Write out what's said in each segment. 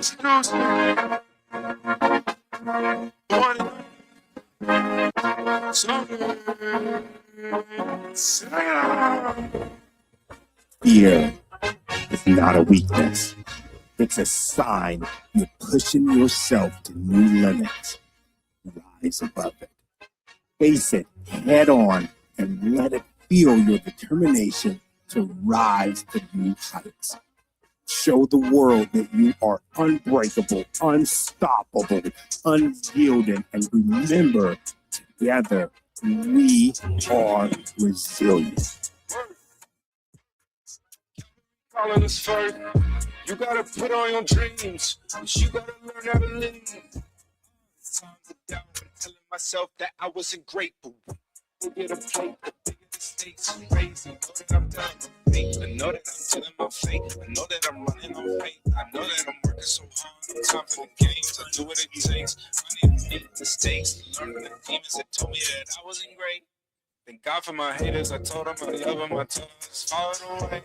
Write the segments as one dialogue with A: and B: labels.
A: Introduce me.
B: Fear is not a weakness. It's a sign you're pushing yourself to new limits. Rise above it. Face it head on and let it feel your determination to rise to new heights. Show the world that you are unbreakable, unstoppable, unyielding, and remember, together we are resilient.
A: Calling us first. You gotta put on your dreams. You gotta learn how to live. Times of doubt, I'm telling myself that I wasn't grateful. Get a plate, the bigger the stakes, crazy. Know that I'm done with fate. I know that I'm telling my fate. I know that I'm running on faith. I know that I'm working so hard. I'm time for the games. I do what it takes. I need to make mistakes. Learn from the demons that told me that I wasn't great. Thank God for my haters. I told them I love them. I told them just follow the way.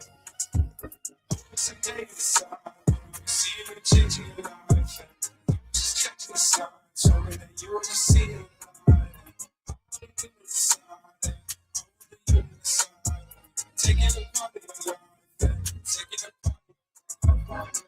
A: It's a day inside. See you changing your life. Just catching the signs. So that you will see it. Taking a part of your life, taking a part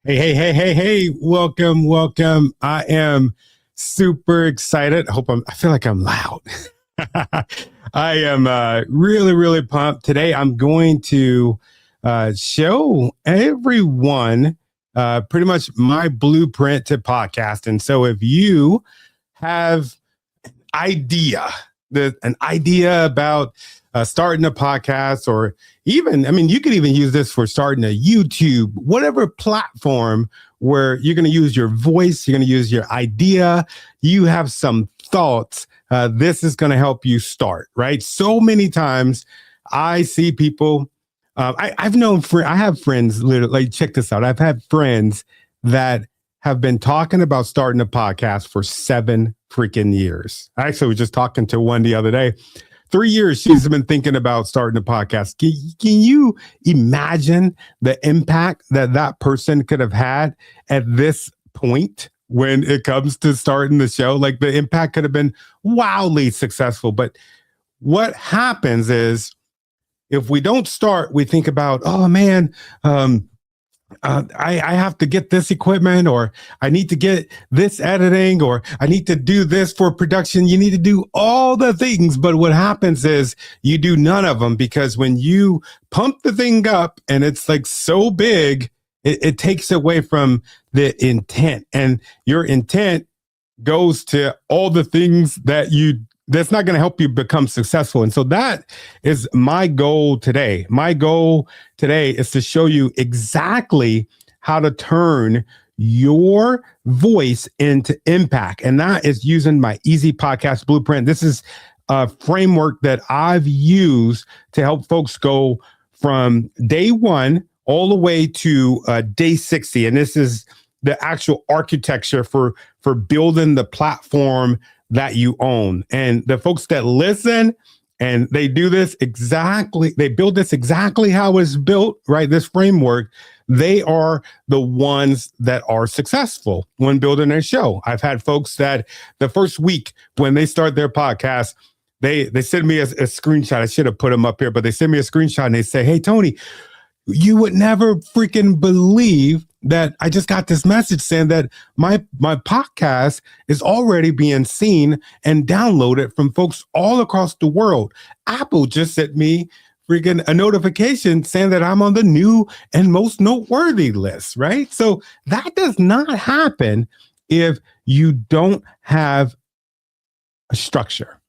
C: Hey, welcome. I am super excited. I feel like I'm loud. I am really pumped. Today I'm going to show everyone pretty much my blueprint to podcast. And so if you have an idea about starting a podcast, or even, you could even use this for starting a YouTube, whatever platform where you're going to use your voice, you're going to use your idea, you have some thoughts, this is going to help you start, right? So many times I see people, I have friends, literally, like, check this out. I've had friends that have been talking about starting a podcast for 7 freaking years. I actually was just talking to one the other day. 3 years she's been thinking about starting a podcast. Can you imagine the impact that person could have had at this point when it comes to starting the show? Like, the impact could have been wildly successful. But what happens is, if we don't start, we think about, oh man, I have to get this equipment, or I need to get this editing, or I need to do this for production. You need to do all the things. But what happens is you do none of them, because when you pump the thing up and it's like so big, it takes away from the intent, and your intent goes to all the things that's not going to help you become successful. And so that is my goal today. My goal today is to show you exactly how to turn your voice into impact. And that is using my Easy Podcast Blueprint. This is a framework that I've used to help folks go from day 1 all the way to day 60. And this is the actual architecture for building the platform that you own. And the folks that listen and they do this exactly, they build this exactly how it's built, right? This framework, they are the ones that are successful when building their show. I've had folks that the first week when they start their podcast, they send me a screenshot. I should have put them up here, but they send me a screenshot and they say, hey, Tony, you would never freaking believe that I just got this message saying that my podcast is already being seen and downloaded from folks all across the world. Apple just sent me freaking a notification saying that I'm on the new and most noteworthy list, right? So that does not happen if you don't have a structure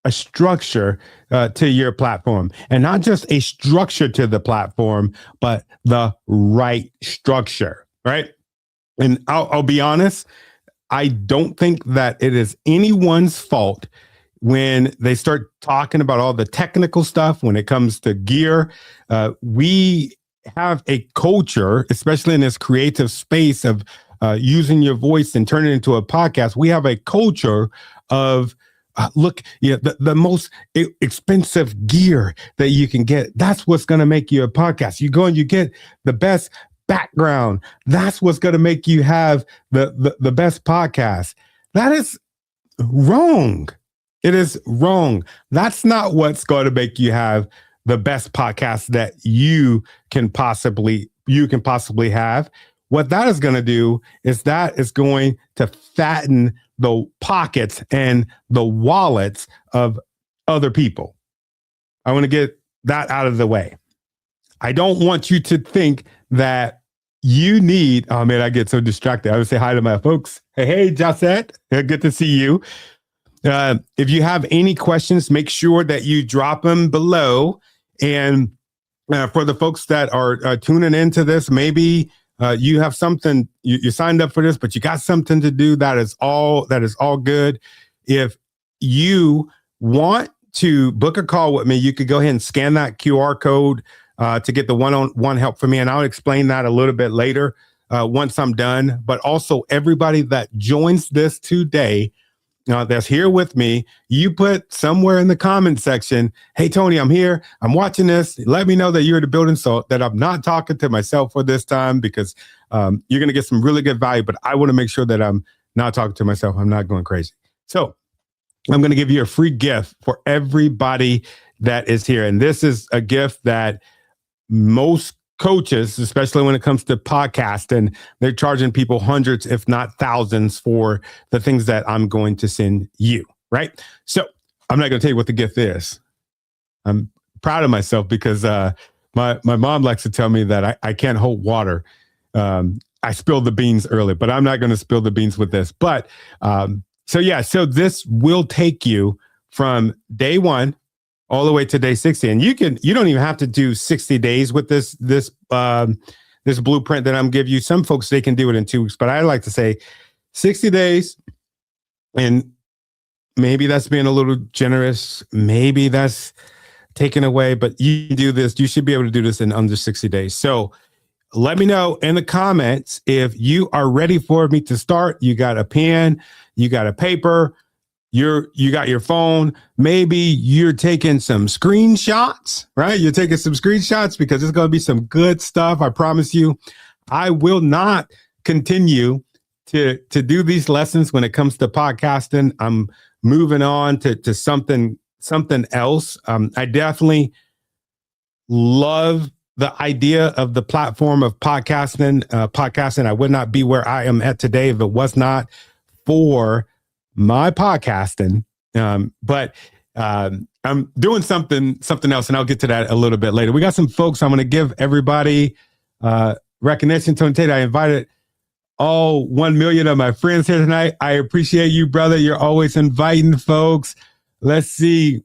C: to your platform, and not just a structure to the platform, but the right structure, right? And I'll be honest, I don't think that it is anyone's fault when they start talking about all the technical stuff when it comes to gear. We have a culture, especially in this creative space of using your voice and turning it into a podcast. We have a culture of the most expensive gear that you can get. That's what's going to make you a podcast. You go and you get the best background. That's what's going to make you have the best podcast. That is wrong. It is wrong. That's not what's going to make you have the best podcast that you can possibly have. What that is going to do is that is going to fatten the pockets and the wallets of other people. I want to get that out of the way. I don't want you to think that you need, oh man, I get so distracted. I would say hi to my folks. Hey, Josette, good to see you. If you have any questions, make sure that you drop them below. And for the folks that are tuning into this, maybe you have something, you signed up for this, but you got something to do. That is all good. If you want to book a call with me, you could go ahead and scan that QR code to get the one-on-one help from me. And I'll explain that a little bit later once I'm done. But also everybody that joins this today, that's here with me, you put somewhere in the comment section, hey, Tony, I'm here. I'm watching this. Let me know that you're in the building so that I'm not talking to myself for this time, because you're going to get some really good value. But I want to make sure that I'm not talking to myself. I'm not going crazy. So I'm going to give you a free gift for everybody that is here. And this is a gift that most coaches, especially when it comes to podcasting, they're charging people hundreds, if not thousands, for the things that I'm going to send you, right? So I'm not going to tell you what the gift is. I'm proud of myself because my mom likes to tell me that I can't hold water. I spilled the beans early, but I'm not going to spill the beans with this. But so this will take you from day one all the way to day 60. And you don't even have to do 60 days with this blueprint that I'm giving you. Some folks, they can do it in 2 weeks, but I like to say 60 days. And maybe that's being a little generous. Maybe that's taken away, but you can do this. You should be able to do this in under 60 days. So let me know in the comments if you are ready for me to start. You got a pen, you got a paper, you got your phone. Maybe you're taking some screenshots, right? You're taking some screenshots because it's going to be some good stuff. I promise you. I will not continue to do these lessons when it comes to podcasting. I'm moving on to something else. I definitely love the idea of the platform of podcasting. I would not be where I am at today if it was not for my podcasting. But I'm doing something else, and I'll get to that a little bit later. We got some folks. I'm going to give everybody recognition. Tony Tate, I invited all 1 million of my friends here tonight. I appreciate you, brother. You're always inviting folks. Let's see.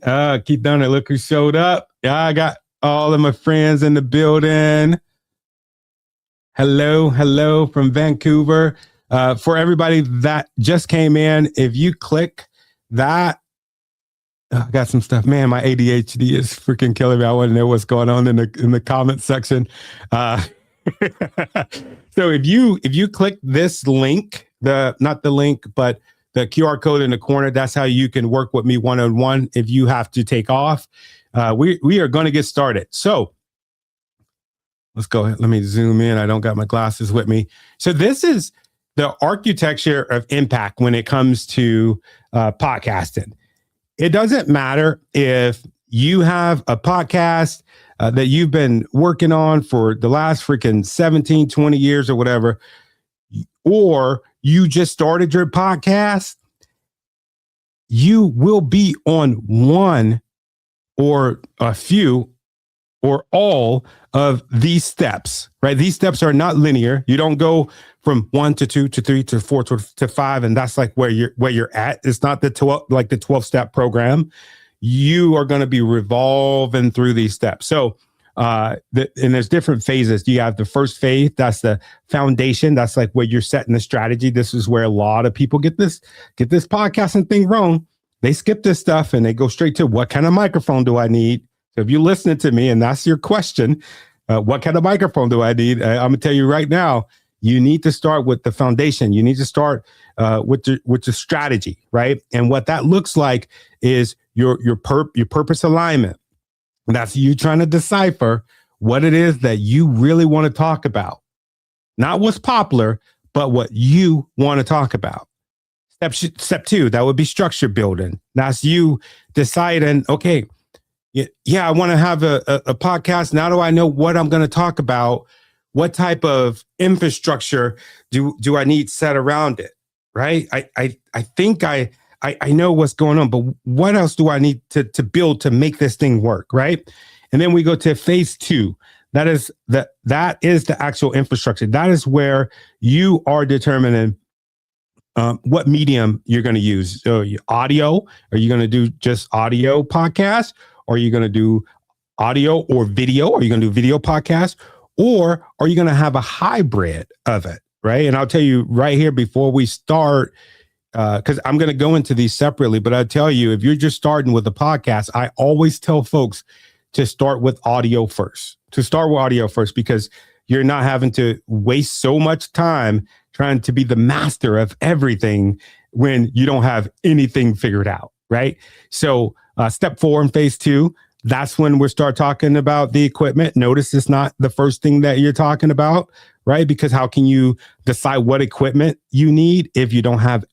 C: Keep down there. Look who showed up. Yeah, I got all of my friends in the building. Hello from Vancouver. For everybody that just came in, if you click that, I got some stuff. Man, my ADHD is freaking killing me. I want to know what's going on in the comment section. So if you click this link, not the link, but the QR code in the corner, that's how you can work with me one-on-one if you have to take off. We are going to get started. So let's go ahead. Let me zoom in. I don't got my glasses with me. So this is the architecture of impact when it comes to podcasting. It doesn't matter if you have a podcast that you've been working on for the last freaking 17, 20 years or whatever, or you just started your podcast, you will be on one or a few or all of these steps, right? These steps are not linear. You don't go from 1 to 2 to 3 to 4 to 5, and that's like where you're at. It's not the 12-step program. You are going to be revolving through these steps. So, and there's different phases. You have the first phase, that's the foundation. That's like where you're setting the strategy. This is where a lot of people get this podcasting thing wrong. They skip this stuff and they go straight to, what kind of microphone do I need? So if you're listening to me and that's your question, what kind of microphone do I need? I'm gonna tell you right now, you need to start with the foundation. You need to start with the strategy, right? And what that looks like is your purpose alignment. That's you trying to decipher what it is that you really want to talk about, not what's popular, but what you want to talk about. Step 2, that would be structure building. That's you deciding, okay, yeah, I want to have a podcast. Now do I know what I'm going to talk about? What type of infrastructure do I need set around it? Right? I think I know what's going on, but what else do I need to build to make this thing work? Right? And then we go to phase 2. That is the actual infrastructure. That is where you are determining what medium you're going to use. So audio, are you going to do just audio podcasts? Or are you going to do audio or video? Are you going to do video podcasts? Or are you going to have a hybrid of it? Right. And I'll tell you right here before we start, because I'm going to go into these separately, but I'll tell you, if you're just starting with a podcast, I always tell folks to start with audio first, because you're not having to waste so much time trying to be the master of everything when you don't have anything figured out. Right. So step 4 in phase 2, that's when we start talking about the equipment. Notice it's not the first thing that you're talking about, right? Because how can you decide what equipment you need if you don't have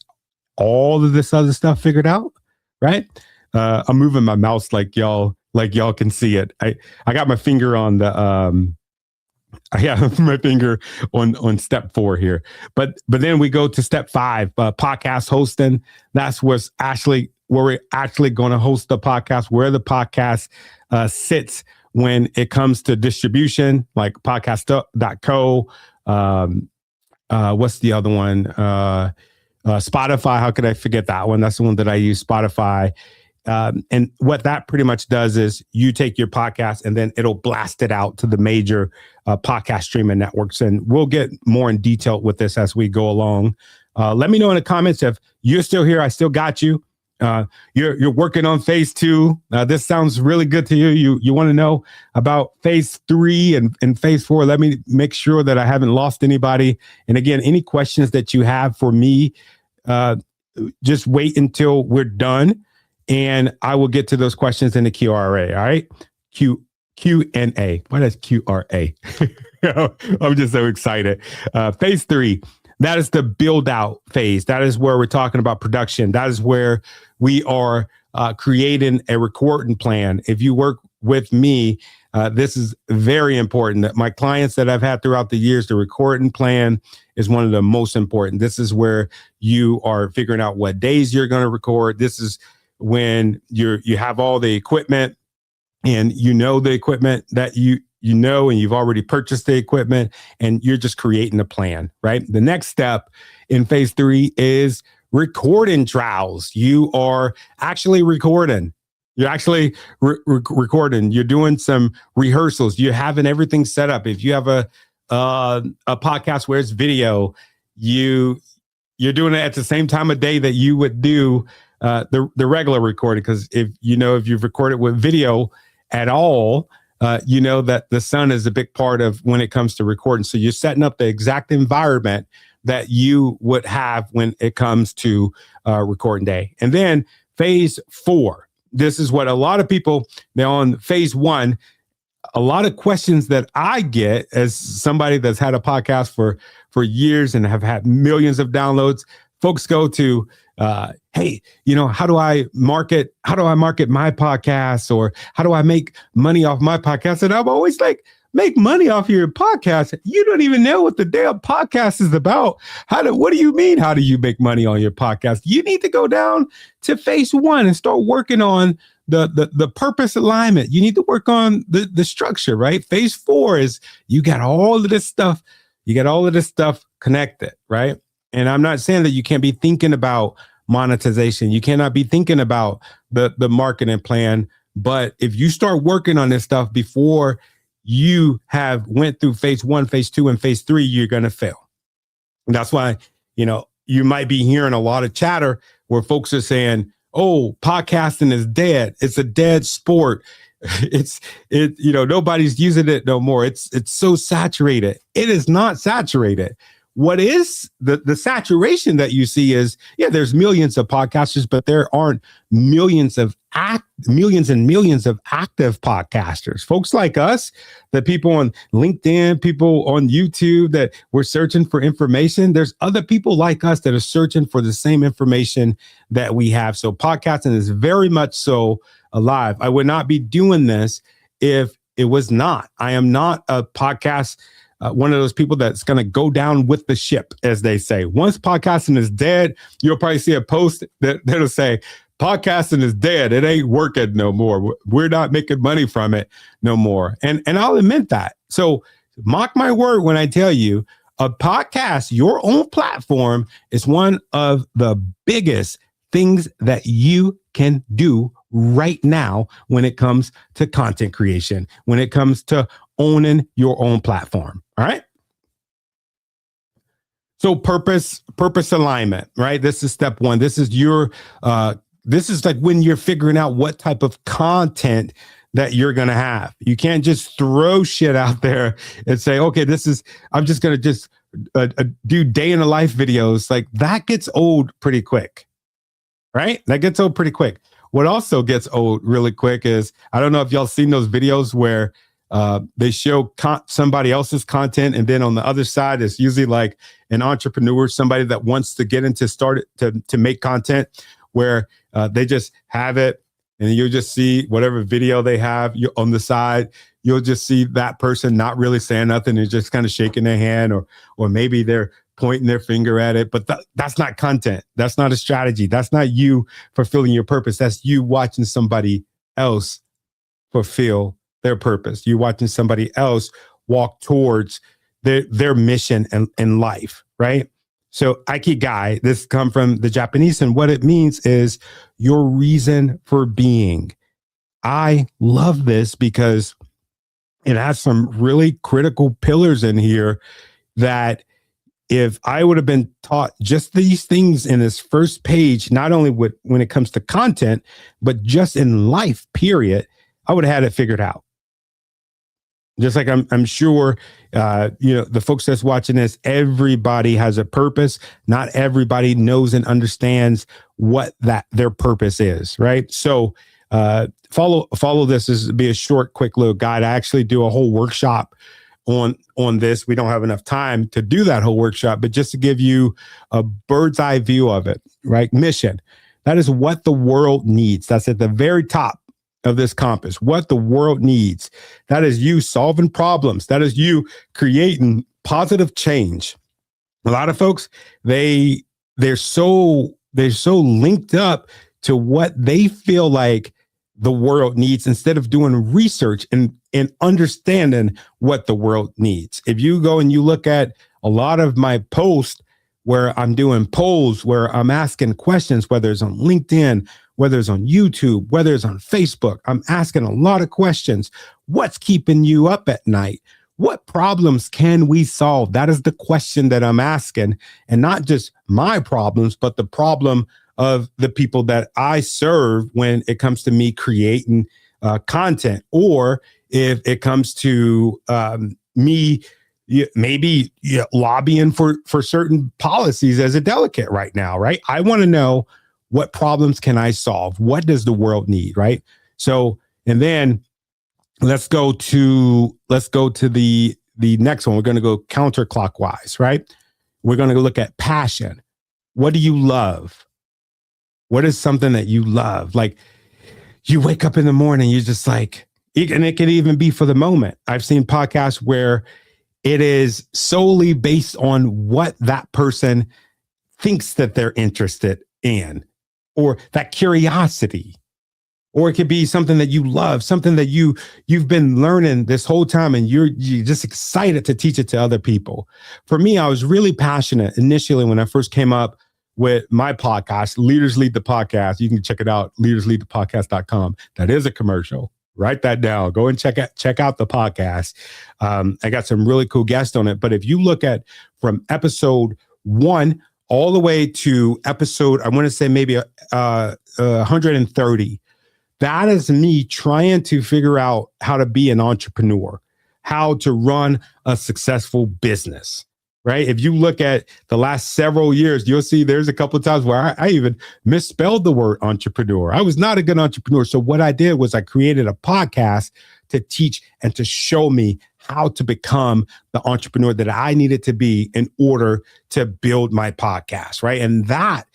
C: all of this other stuff figured out, right? I'm moving my mouse like y'all can see it. I got my finger on the I have my finger on step 4 here, but then we go to step 5, podcast hosting. That's where we're actually going to host the podcast, where the podcast sits when it comes to distribution, like podcast.co. What's the other one? Spotify. How could I forget that one? That's the one that I use, Spotify. And what that pretty much does is you take your podcast and then it'll blast it out to the major podcast streaming networks. And we'll get more in detail with this as we go along. Let me know in the comments if you're still here. I still got you. You're working on phase 2. This sounds really good to you. You want to know about phase 3 and phase 4. Let me make sure that I haven't lost anybody. And again, any questions that you have for me, just wait until we're done. And I will get to those questions in the QRA. All right. Q&A. What is QRA? I'm just so excited. Phase 3, that is the build out phase. That is where we're talking about production. That is where we are creating a recording plan. If you work with me, this is very important. That my clients that I've had throughout the years, the recording plan is one of the most important. This is where you are figuring out what days you're going to record. This is when you have all the equipment and you know the equipment that you know, and you've already purchased the equipment and you're just creating a plan, right? The next step in phase 3 is recording trials. You are actually recording. You're actually recording. You're doing some rehearsals. You're having everything set up. If you have a podcast where it's video, you're doing it at the same time of day that you would do the regular recording. Because if you've recorded with video at all, you know that the sun is a big part of when it comes to recording. So you're setting up the exact environment that you would have when it comes to recording day. And then phase 4, this is what a lot of people, they're on phase 1. A lot of questions that I get as somebody that's had a podcast for years and have had millions of downloads. folks go to, hey, how do I market my podcast, or how do I make money off my podcast? And I'm always like, make money off your podcast? You don't even know what the damn podcast is about. What do you mean? How do you make money on your podcast? You need to go down to phase 1 and start working on the purpose alignment. You need to work on the structure, right? Phase 4 is you got all of this stuff. You got all of this stuff connected, right? And I'm not saying that you can't be thinking about monetization. You cannot be thinking about the marketing plan. But if you start working on this stuff before you have went through phase 1, phase 2, and phase 3, you're going to fail. And that's why, you might be hearing a lot of chatter where folks are saying, oh, podcasting is dead. It's a dead sport. Nobody's using it no more. It's so saturated. It is not saturated. What is the saturation that you see is, there's millions of podcasters, but there aren't millions and millions of active podcasters. Folks like us, the people on LinkedIn, people on YouTube that we're searching for information. There's other people like us that are searching for the same information that we have. So podcasting is very much so alive. I would not be doing this if it was not. I am not a podcast one of those people that's going to go down with the ship, as they say. Once podcasting is dead, you'll probably see a post that'll say, podcasting is dead. It ain't working no more. We're not making money from it no more. And I'll admit that. So mark my word when I tell you, a podcast, your own platform, is one of the biggest things that you can do right now when it comes to content creation, when it comes to owning your own platform. All right. So purpose alignment, right? This is step 1. This is this is like when you're figuring out what type of content that you're going to have. You can't just throw shit out there and say, okay, I'm just going to do day in the life videos. Like, that gets old pretty quick, right? That gets old pretty quick. What also gets old really quick is, I don't know if y'all seen those videos where they show somebody else's content, and then on the other side is usually like an entrepreneur, somebody that wants to get into to make content, where they just have it, and you'll just see whatever video they have on the side. You'll just see that person not really saying nothing, and just kind of shaking their hand, or maybe they're pointing their finger at it. But that's not content. That's not a strategy. That's not you fulfilling your purpose. That's you watching somebody else fulfill their purpose. You watching somebody else walk towards their mission in life, right? So Ikigai, this come from the Japanese, and what it means is your reason for being. I love this because it has some really critical pillars in here that, if I would have been taught just these things in this first page, not only when it comes to content, but just in life, period, I would have had it figured out. Just like I'm sure, the folks that's watching this, everybody has a purpose. Not everybody knows and understands what their purpose is, right? So follow this. This will be a short, quick little guide. I actually do a whole workshop on this. We don't have enough time to do that whole workshop, but just to give you a bird's eye view of it, right? Mission. That is what the world needs. That's at the very top of this compass. What the world needs. That is you solving problems. That is you creating positive change. A lot of folks, they're so linked up to what they feel like the world needs, instead of doing research and understanding what the world needs. If you go and you look at a lot of my posts where I'm doing polls, where I'm asking questions, whether it's on LinkedIn, whether it's on YouTube, whether it's on Facebook, I'm asking a lot of questions. What's keeping you up at night? What problems can we solve? That is the question that I'm asking, and not just my problems, but the problem of the people that I serve when it comes to me creating content, or if it comes to me maybe lobbying for certain policies as a delegate right now, right? I want to know, what problems can I solve? What does the world need, right? So, and then let's go to the next one. We're going to go counterclockwise, right? We're going to look at passion. what do you love? What is something that you love? Like you wake up in the morning, you're just like, and it can even be for the moment. I've seen podcasts where it is solely based on what that person thinks that they're interested in, or that curiosity. Or it could be something that you love, something that you've been learning this whole time, and you're just excited to teach it to other people. For me, I was really passionate initially when I first came up with my podcast, Leaders Lead the Podcast. You can check it out, leadersleadthepodcast.com. That is a commercial. Write that down. Go and check out the podcast. I got some really cool guests on it. But if you look at from episode 1 all the way to episode, I want to say maybe 130, that is me trying to figure out how to be an entrepreneur, how to run a successful business, right? If you look at the last several years, you'll see there's a couple of times where I even misspelled the word entrepreneur. I was not a good entrepreneur. So what I did was I created a podcast to teach and to show me how to become the entrepreneur that I needed to be in order to build my podcast, right? And that,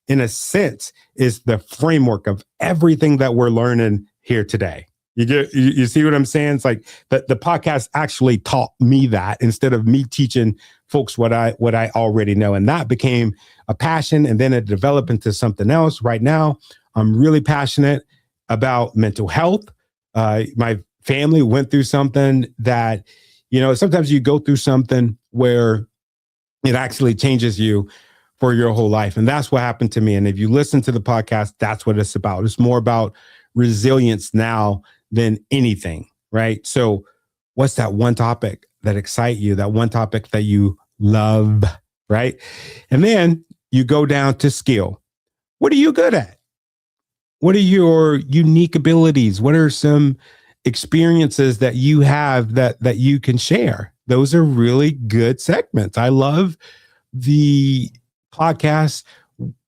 C: in a sense, is the framework of everything that we're learning here today. You see what I'm saying? It's like the podcast actually taught me that instead of me teaching folks what I already know. And that became a passion, and then it developed into something else. Right now, I'm really passionate about mental health. My family went through something that, sometimes you go through something where it actually changes you for your whole life. And that's what happened to me. And if you listen to the podcast, that's what it's about. It's more about resilience now than anything, right? So what's that one topic that excites you, that one topic that you love, right? And then you go down to skill. What are you good at? What are your unique abilities? What are some experiences that you have that you can share? Those are really good segments. I love the podcasts.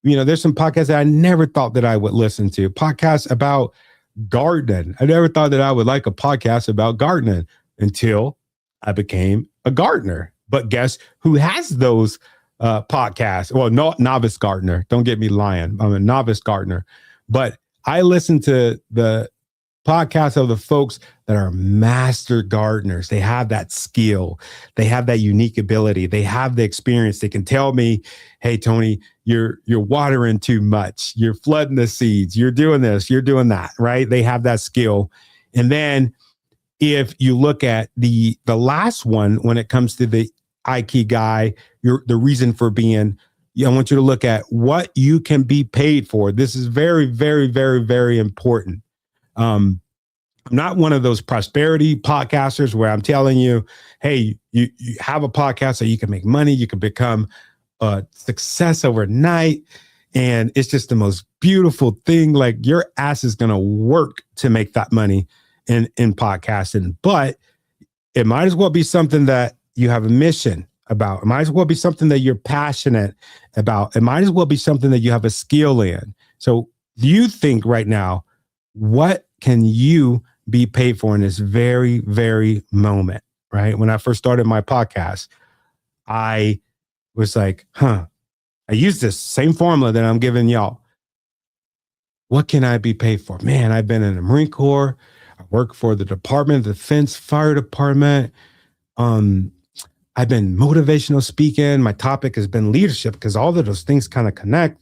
C: There's some podcasts that I never thought that I would listen to. Podcasts about gardening. I never thought that I would like a podcast about gardening until I became a gardener. But guess who has those podcasts? Well, no, novice gardener. Don't get me lying. I'm a novice gardener. But I listen to the podcasts of the folks that are master gardeners. They have that skill. They have that unique ability. They have the experience. They can tell me, hey, Tony, you're watering too much. You're flooding the seeds. You're doing this. You're doing that, right? They have that skill. And then if you look at the last one, when it comes to the Ikigai, the reason for being, I want you to look at what you can be paid for. This is very, very, very, very important. I'm not one of those prosperity podcasters where I'm telling you, hey, you have a podcast so you can make money, you can become a success overnight, and it's just the most beautiful thing. Like your ass is going to work to make that money in podcasting, but it might as well be something that you have a mission about. It might as well be something that you're passionate about. It might as well be something that you have a skill in. So do you think right now, what can you be paid for in this very, very moment, right? When I first started my podcast, I was like, I used this same formula that I'm giving y'all. What can I be paid for? Man, I've been in the Marine Corps. I work for the Department of Defense Fire Department. I've been motivational speaking. My topic has been leadership because all of those things kind of connect.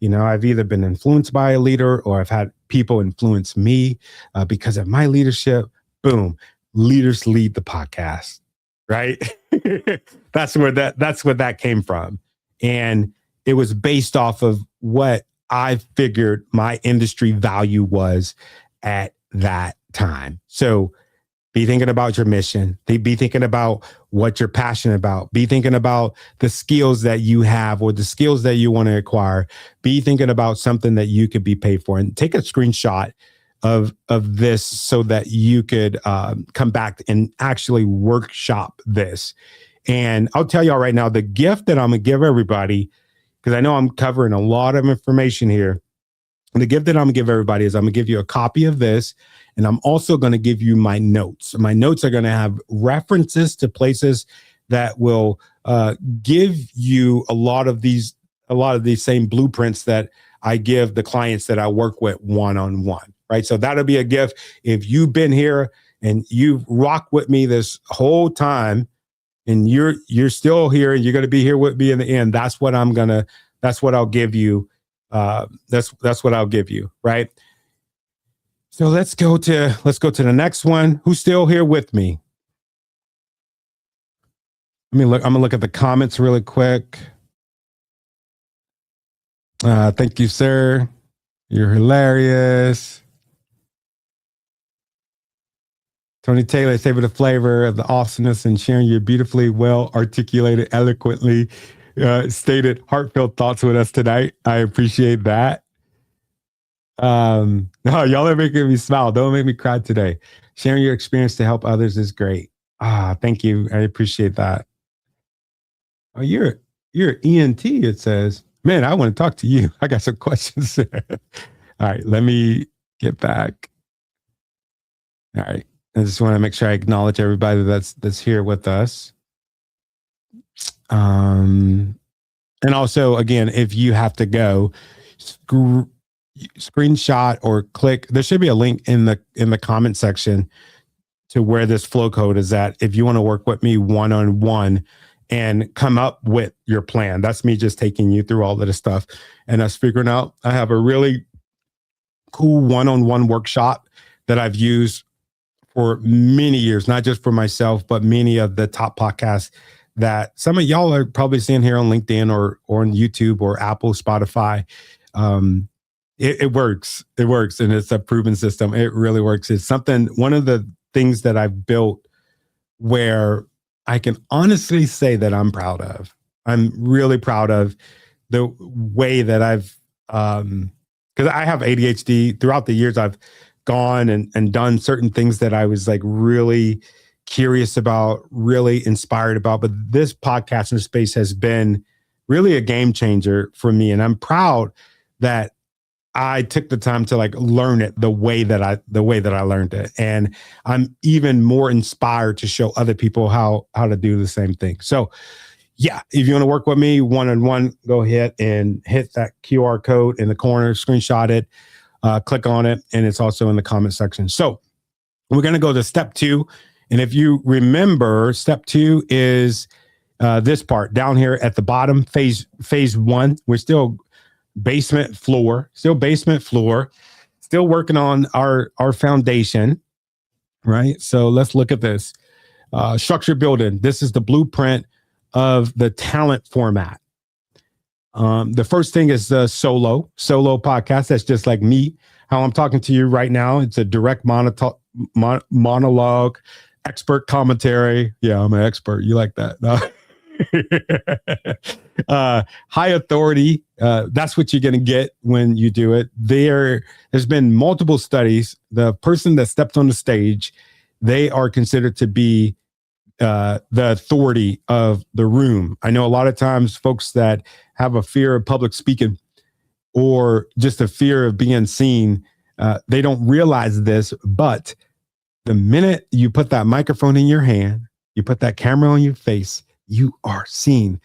C: I've either been influenced by a leader or I've had people influence me because of my leadership. Boom. Leaders Lead the Podcast, right? That's where that came from. And it was based off of what I figured my industry value was at that time. So be thinking about your mission. Be thinking about what you're passionate about. Be thinking about the skills that you have or the skills that you want to acquire. Be thinking about something that you could be paid for, and take a screenshot of this so that you could come back and actually workshop this. And I'll tell y'all right now, the gift that I'm going to give everybody, because I know I'm covering a lot of information here. And the gift that I'm going to give everybody is I'm going to give you a copy of this, and I'm also going to give you my notes. My notes are going to have references to places that will give you a lot of these a lot of these same blueprints that I give the clients that I work with one-on-one, right? So that'll be a gift. If you've been here and you've rocked with me this whole time and you're still here and you're going to be here with me in the end, that's what I'll give you. That's what I'll give you, right? So let's go to the next one. Who's still here with me? I'm gonna look at the comments really quick. Thank you, sir. You're hilarious. Tony Taylor, savor the flavor of the awesomeness and sharing your beautifully well articulated, eloquently stated, heartfelt thoughts with us tonight. I appreciate that. No, y'all are making me smile. Don't make me cry today. Sharing your experience to help others is great. Thank you. I appreciate that. Oh, you're ENT, it says. Man, I want to talk to you. I got some questions. All right, let me get back. All right. I just want to make sure I acknowledge everybody that's here with us. And also, again, if you have to go, screenshot or click. There should be a link in the comment section to where this flow code is at. If you want to work with me one-on-one and come up with your plan, that's me just taking you through all of this stuff and us figuring out. I have a really cool one-on-one workshop that I've used for many years, not just for myself, but many of the top podcasts that some of y'all are probably seeing here on LinkedIn or on YouTube or Apple, Spotify. It works. It works. And it's a proven system. It really works. It's one of the things that I've built where I can honestly say that I'm proud of. I'm really proud of the way that I've, because I have ADHD. Throughout the years, I've gone and done certain things that I was like really curious about, really inspired about. But this podcasting space has been really a game changer for me. And I'm proud that I took the time to like learn it the way that I learned it. And I'm even more inspired to show other people how to do the same thing. So yeah, if you want to work with me one-on-one, go ahead and hit that QR code in the corner, screenshot it, click on it. And it's also in the comment section. So we're going to go to step 2. And if you remember, step 2 is this part down here at the bottom, phase 1. We're still basement floor, still working on our foundation, right? So let's look at this. Structure building. This is the blueprint of the talent format. The first thing is the solo podcast. That's just like me, how I'm talking to you right now. It's a direct monologue, expert commentary. Yeah, I'm an expert. You like that? No. High authority. That's what you're going to get when you do it. There's been multiple studies. The person that stepped on the stage, they are considered to be the authority of the room. I know a lot of times folks that have a fear of public speaking or just a fear of being seen, they don't realize this, but the minute you put that microphone in your hand, you put that camera on your face, you are seen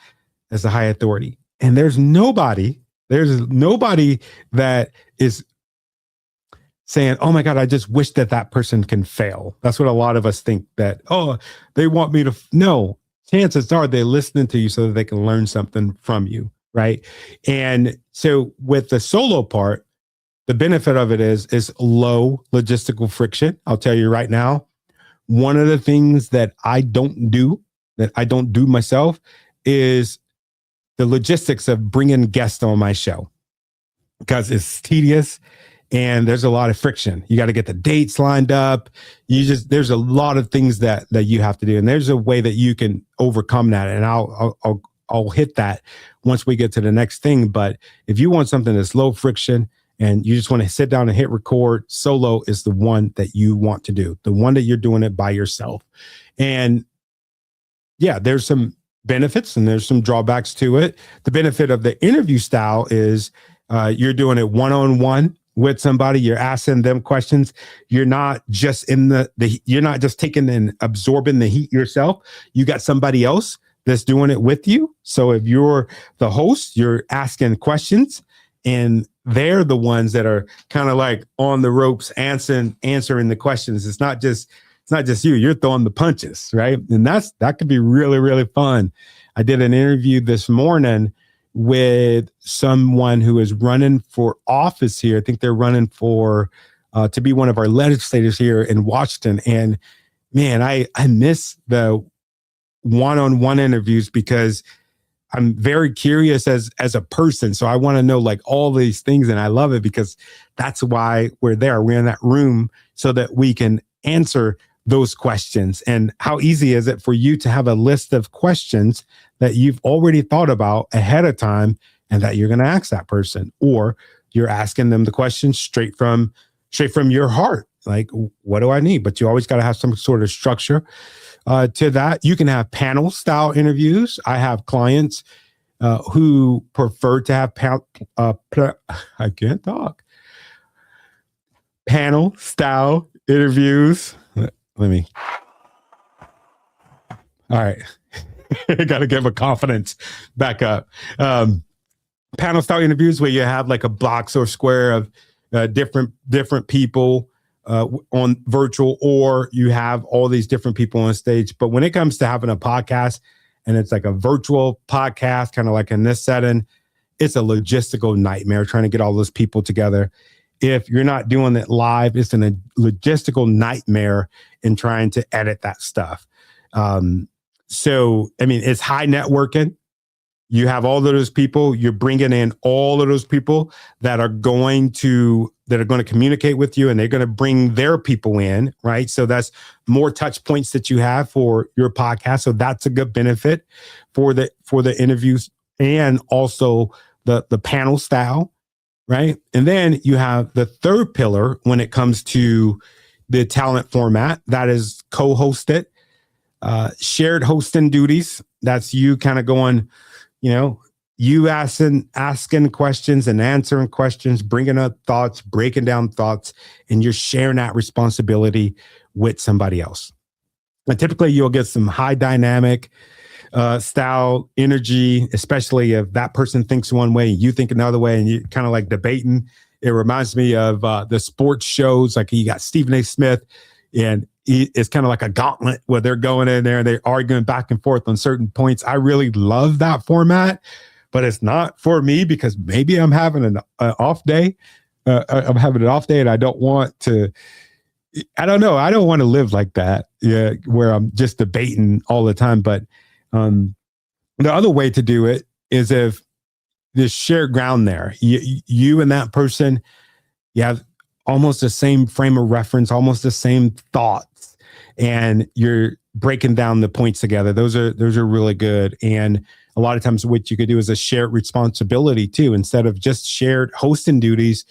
C: as a high authority. And there's nobody that is saying, oh my God, I just wish that person can fail. That's what a lot of us think, that, oh, they want me to. No, chances are they're listening to you so that they can learn something from you, right? And so with the solo part, the benefit of it is low logistical friction. I'll tell you right now, one of the things that I don't do myself is the logistics of bringing guests on my show, because it's tedious and there's a lot of friction. You got to get the dates lined up. There's a lot of things that you have to do. And there's a way that you can overcome that. And I'll hit that once we get to the next thing. But if you want something that's low friction and you just want to sit down and hit record, solo is the one that you want to do, the one that you're doing it by yourself. And yeah, there's some benefits and there's some drawbacks to it. The benefit of the interview style is you're doing it one-on-one with somebody. You're asking them questions. You're not just you're not just taking and absorbing the heat yourself. You got somebody else that's doing it with you. So if you're the host, you're asking questions, and they're the ones that are kind of like on the ropes answering the questions. It's not just you, you're throwing the punches, right? And that could be really, really fun. I did an interview this morning with someone who is running for office here. I think they're running for to be one of our legislators here in Washington. And man, I miss the one-on-one interviews because I'm very curious as a person. So I want to know like all these things, and I love it because that's why we're there. We're in that room so that we can answer those questions. And how easy is it for you to have a list of questions that you've already thought about ahead of time and that you're going to ask that person, or you're asking them the question straight from your heart. Like, what do I need? But you always got to have some sort of structure to that. You can have panel style interviews. I have clients who prefer to have I can't talk. Panel style interviews. Let me. All right. I got to give a confidence back up. Panel style interviews where you have like a box or square of different people on virtual, or you have all these different people on stage. But when it comes to having a podcast and it's like a virtual podcast, kind of like in this setting, it's a logistical nightmare trying to get all those people together. If you're not doing it live, it's a logistical nightmare in trying to edit that stuff. So, I mean, it's high networking. You have all of those people, you're bringing in all of those people that are going to communicate with you, and they're going to bring their people in, right? So that's more touch points that you have for your podcast. So that's a good benefit for the interviews, and also the panel style, right? And then you have the third pillar when it comes to the talent format, that is co-hosted, shared hosting duties. That's you kind of going, you asking questions and answering questions, bringing up thoughts, breaking down thoughts, and you're sharing that responsibility with somebody else. And typically you'll get some high dynamic style energy, especially if that person thinks one way and you think another way, and you kind of like debating. It reminds me of the sports shows. Like you got Stephen A. Smith, and it's kind of like a gauntlet where they're going in there and they're arguing back and forth on certain points. I really love that format, but it's not for me because maybe I'm having an off day. I'm having an off day, and I don't want to. I don't know. I don't want to live like that. Yeah, where I'm just debating all the time. But the other way to do it is if there's shared ground there. You and that person, you have almost the same frame of reference, almost the same thoughts, and you're breaking down the points together. Those are really good. And a lot of times what you could do is a shared responsibility too, instead of just shared hosting duties.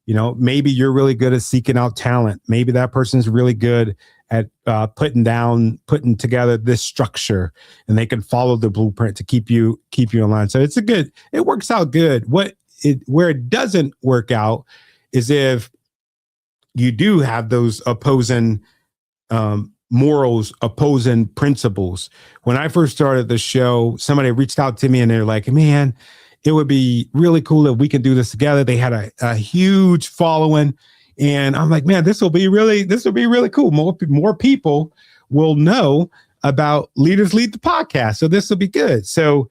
C: Maybe you're really good at seeking out talent. Maybe that person's really good at putting together this structure, and they can follow the blueprint to keep you in line. So it works out good. Where it doesn't work out is if you do have those opposing morals, opposing principles. When I first started the show, somebody reached out to me and they're like, man, it would be really cool if we can do this together. They had a huge following. And I'm like, man, this will be really cool. More people will know about Leaders Lead the Podcast. So this will be good. So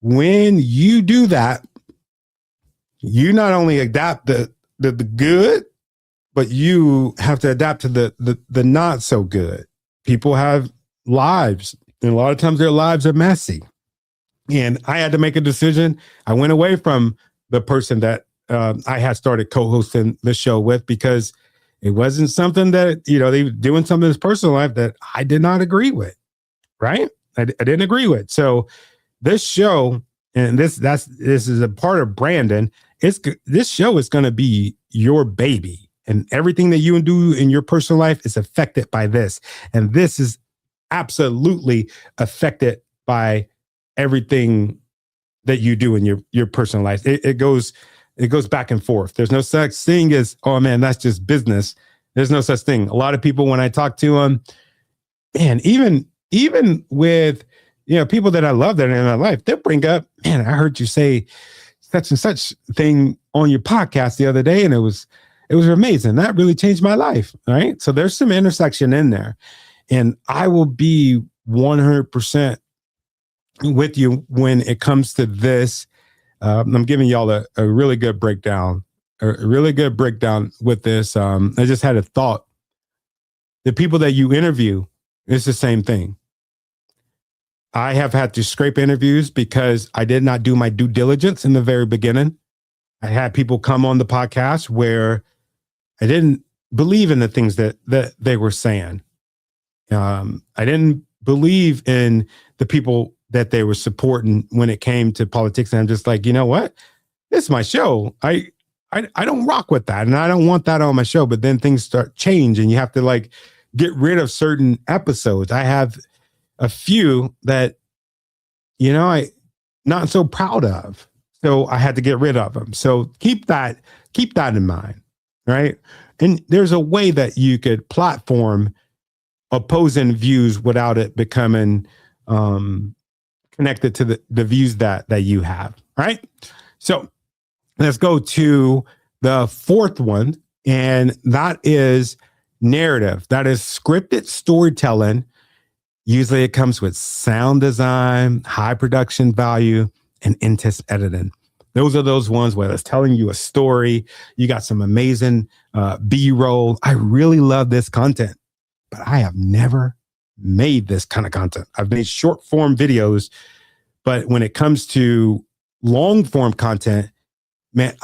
C: when you do that, you not only adapt the good, but you have to adapt to the not so good. People have lives, and a lot of times their lives are messy. And I had to make a decision. I went away from the person that I had started co-hosting the show with, because it wasn't something that, they were doing something in his personal life that I did not agree with, right? I didn't agree with. So this show, and this is a part of Brandon, this show is going to be your baby. And everything that you do in your personal life is affected by this. And this is absolutely affected by everything that you do in your personal life. It goes back and forth. There's no such thing as, oh man, that's just business. There's no such thing. A lot of people, when I talk to them, and even even with, people that I love that are in my life, they'll bring up, man, I heard you say such and such thing on your podcast the other day, and it was amazing. That really changed my life. Right. So there's some intersection in there. And I will be 100% with you when it comes to this. I'm giving y'all a really good breakdown, with this. I just had a thought. The people that you interview, it's the same thing. I have had to scrape interviews because I did not do my due diligence in the very beginning. I had people come on the podcast where I didn't believe in the things that they were saying. I didn't believe in the people that they were supporting when it came to politics. And I'm just like, you know what? This is my show. I don't rock with that. And I don't want that on my show. But then things start change and you have to like get rid of certain episodes. I have a few that, I not so proud of. So I had to get rid of them. So keep that in mind. Right. And there's a way that you could platform opposing views without it becoming connected to the views that you have. Right. So let's go to the fourth one. And that is narrative. That is scripted storytelling. Usually it comes with sound design, high production value, and in-test editing. Those are those ones where it's telling you a story. You got some amazing B-roll. I really love this content, but I have never made this kind of content. I've made short form videos, but when it comes to long form content, man,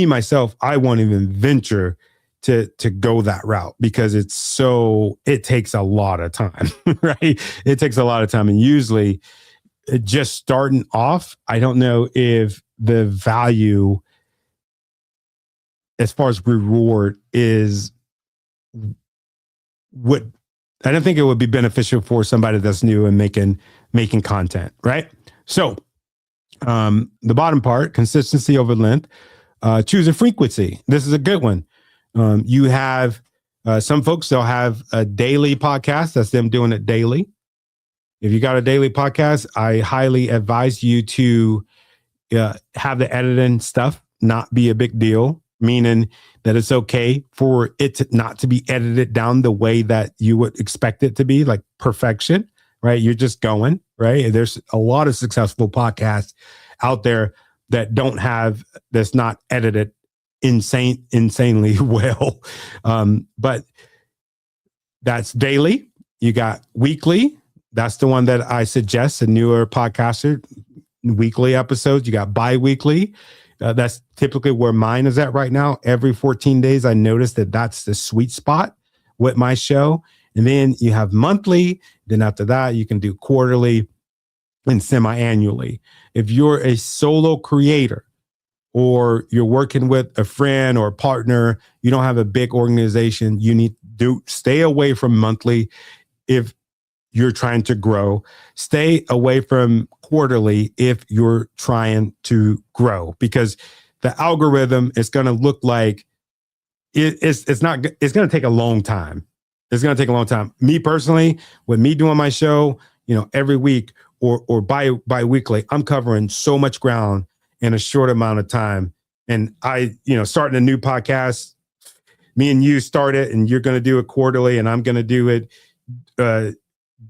C: myself, I won't even venture to go that route because it takes a lot of time, right? It takes a lot of time. And usually just starting off, I don't know if the value as far as reward is I don't think it would be beneficial for somebody that's new and making content, right? So the bottom part, consistency over length, choose a frequency. This is a good one. You have some folks, they'll have a daily podcast. That's them doing it daily. If you got a daily podcast, I highly advise you to have the editing stuff not be a big deal, meaning that it's okay for it not to be edited down the way that you would expect it to be, like perfection, right? You're just going, right? There's a lot of successful podcasts out there that's not edited insanely well. But that's daily. You got weekly. That's the one that I suggest, a newer podcaster, weekly episodes. You got bi-weekly. That's typically where mine is at right now. Every 14 days, I noticed that's the sweet spot with my show. And then you have monthly. Then after that, you can do quarterly and semi-annually. If you're a solo creator or you're working with a friend or a partner, you don't have a big organization, you need to stay away from monthly. If you're trying to grow, stay away from quarterly if you're trying to grow, because the algorithm is going to look like it's going to take a long time. It's going to take a long time. Me personally, with me doing my show, every week or bi-weekly, I'm covering so much ground in a short amount of time. And starting a new podcast, me and you start it, and you're going to do it quarterly, and I'm going to do it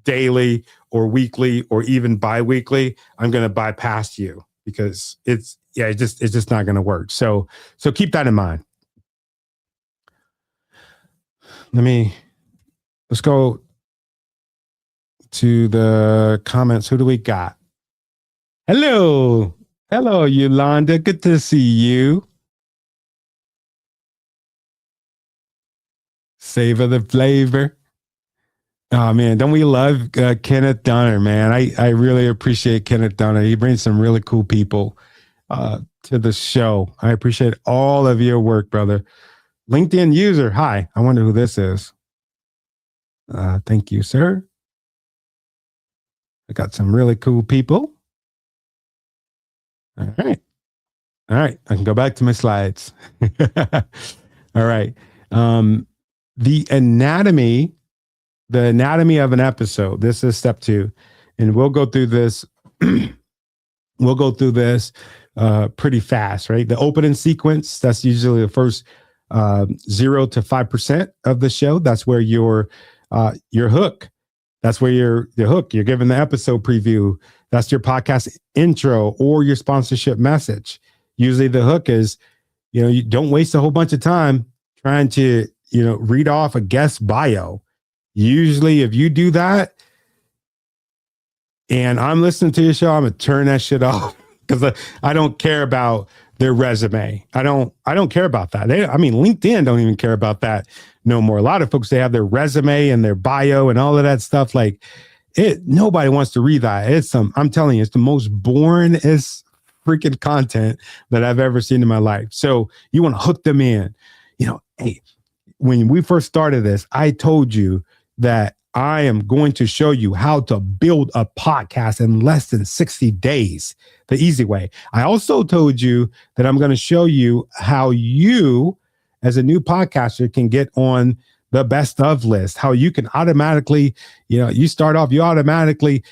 C: daily or weekly or even bi-weekly. I'm going to bypass you because it's just not going to work. So keep that in mind. Let's go to the comments. Who do we got? Hello, Yolanda. Good to see you. Savor the flavor. Oh man, don't we love Kenneth Donner, man? I really appreciate Kenneth Donner. He brings some really cool people to the show. I appreciate all of your work, brother. LinkedIn user, hi. I wonder who this is. Thank you, sir. I got some really cool people. All right. I can go back to my slides. All right. The anatomy the anatomy of an episode. This is step 2. And we'll go through this. We'll go through this pretty fast, right? The opening sequence, that's usually the first 0 to 5% of the show. That's where your hook. That's where your hook. You're giving the episode preview. That's your podcast intro or your sponsorship message. Usually the hook is, you don't waste a whole bunch of time trying to, read off a guest bio. Usually if you do that and I'm listening to your show, I'm going to turn that shit off because I don't care about their resume. I don't care about that. LinkedIn don't even care about that no more. A lot of folks, they have their resume and their bio and all of that stuff. Like nobody wants to read that. I'm telling you, it's the most boringest freaking content that I've ever seen in my life. So you want to hook them in. Hey, when we first started this, I told you that I am going to show you how to build a podcast in less than 60 days, the easy way. I also told you that I'm going to show you how you, as a new podcaster, can get on the best of list, how you can automatically, you start off, you automatically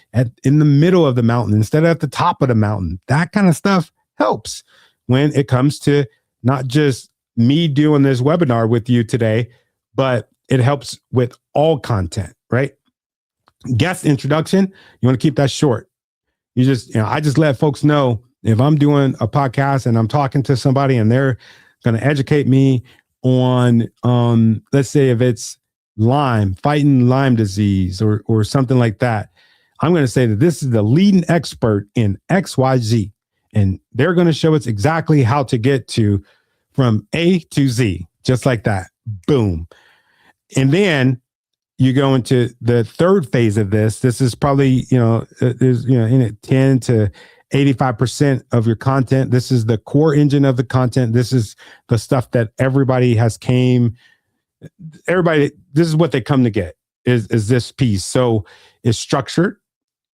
C: in the middle of the mountain instead of at the top of the mountain. That kind of stuff helps when it comes to not just me doing this webinar with you today, but it helps with all content, right? Guest introduction, you want to keep that short. You just, I just let folks know if I'm doing a podcast and I'm talking to somebody and they're going to educate me on, let's say if it's fighting Lyme disease or something like that, I'm going to say that this is the leading expert in XYZ, and they're going to show us exactly how to get to from A to Z, just like that. Boom. And then you go into the third phase of this. This is probably, there's, in it 10 to 85% of your content. This is the core engine of the content. This is the stuff that everybody, this is what they come to get is this piece. So it's structured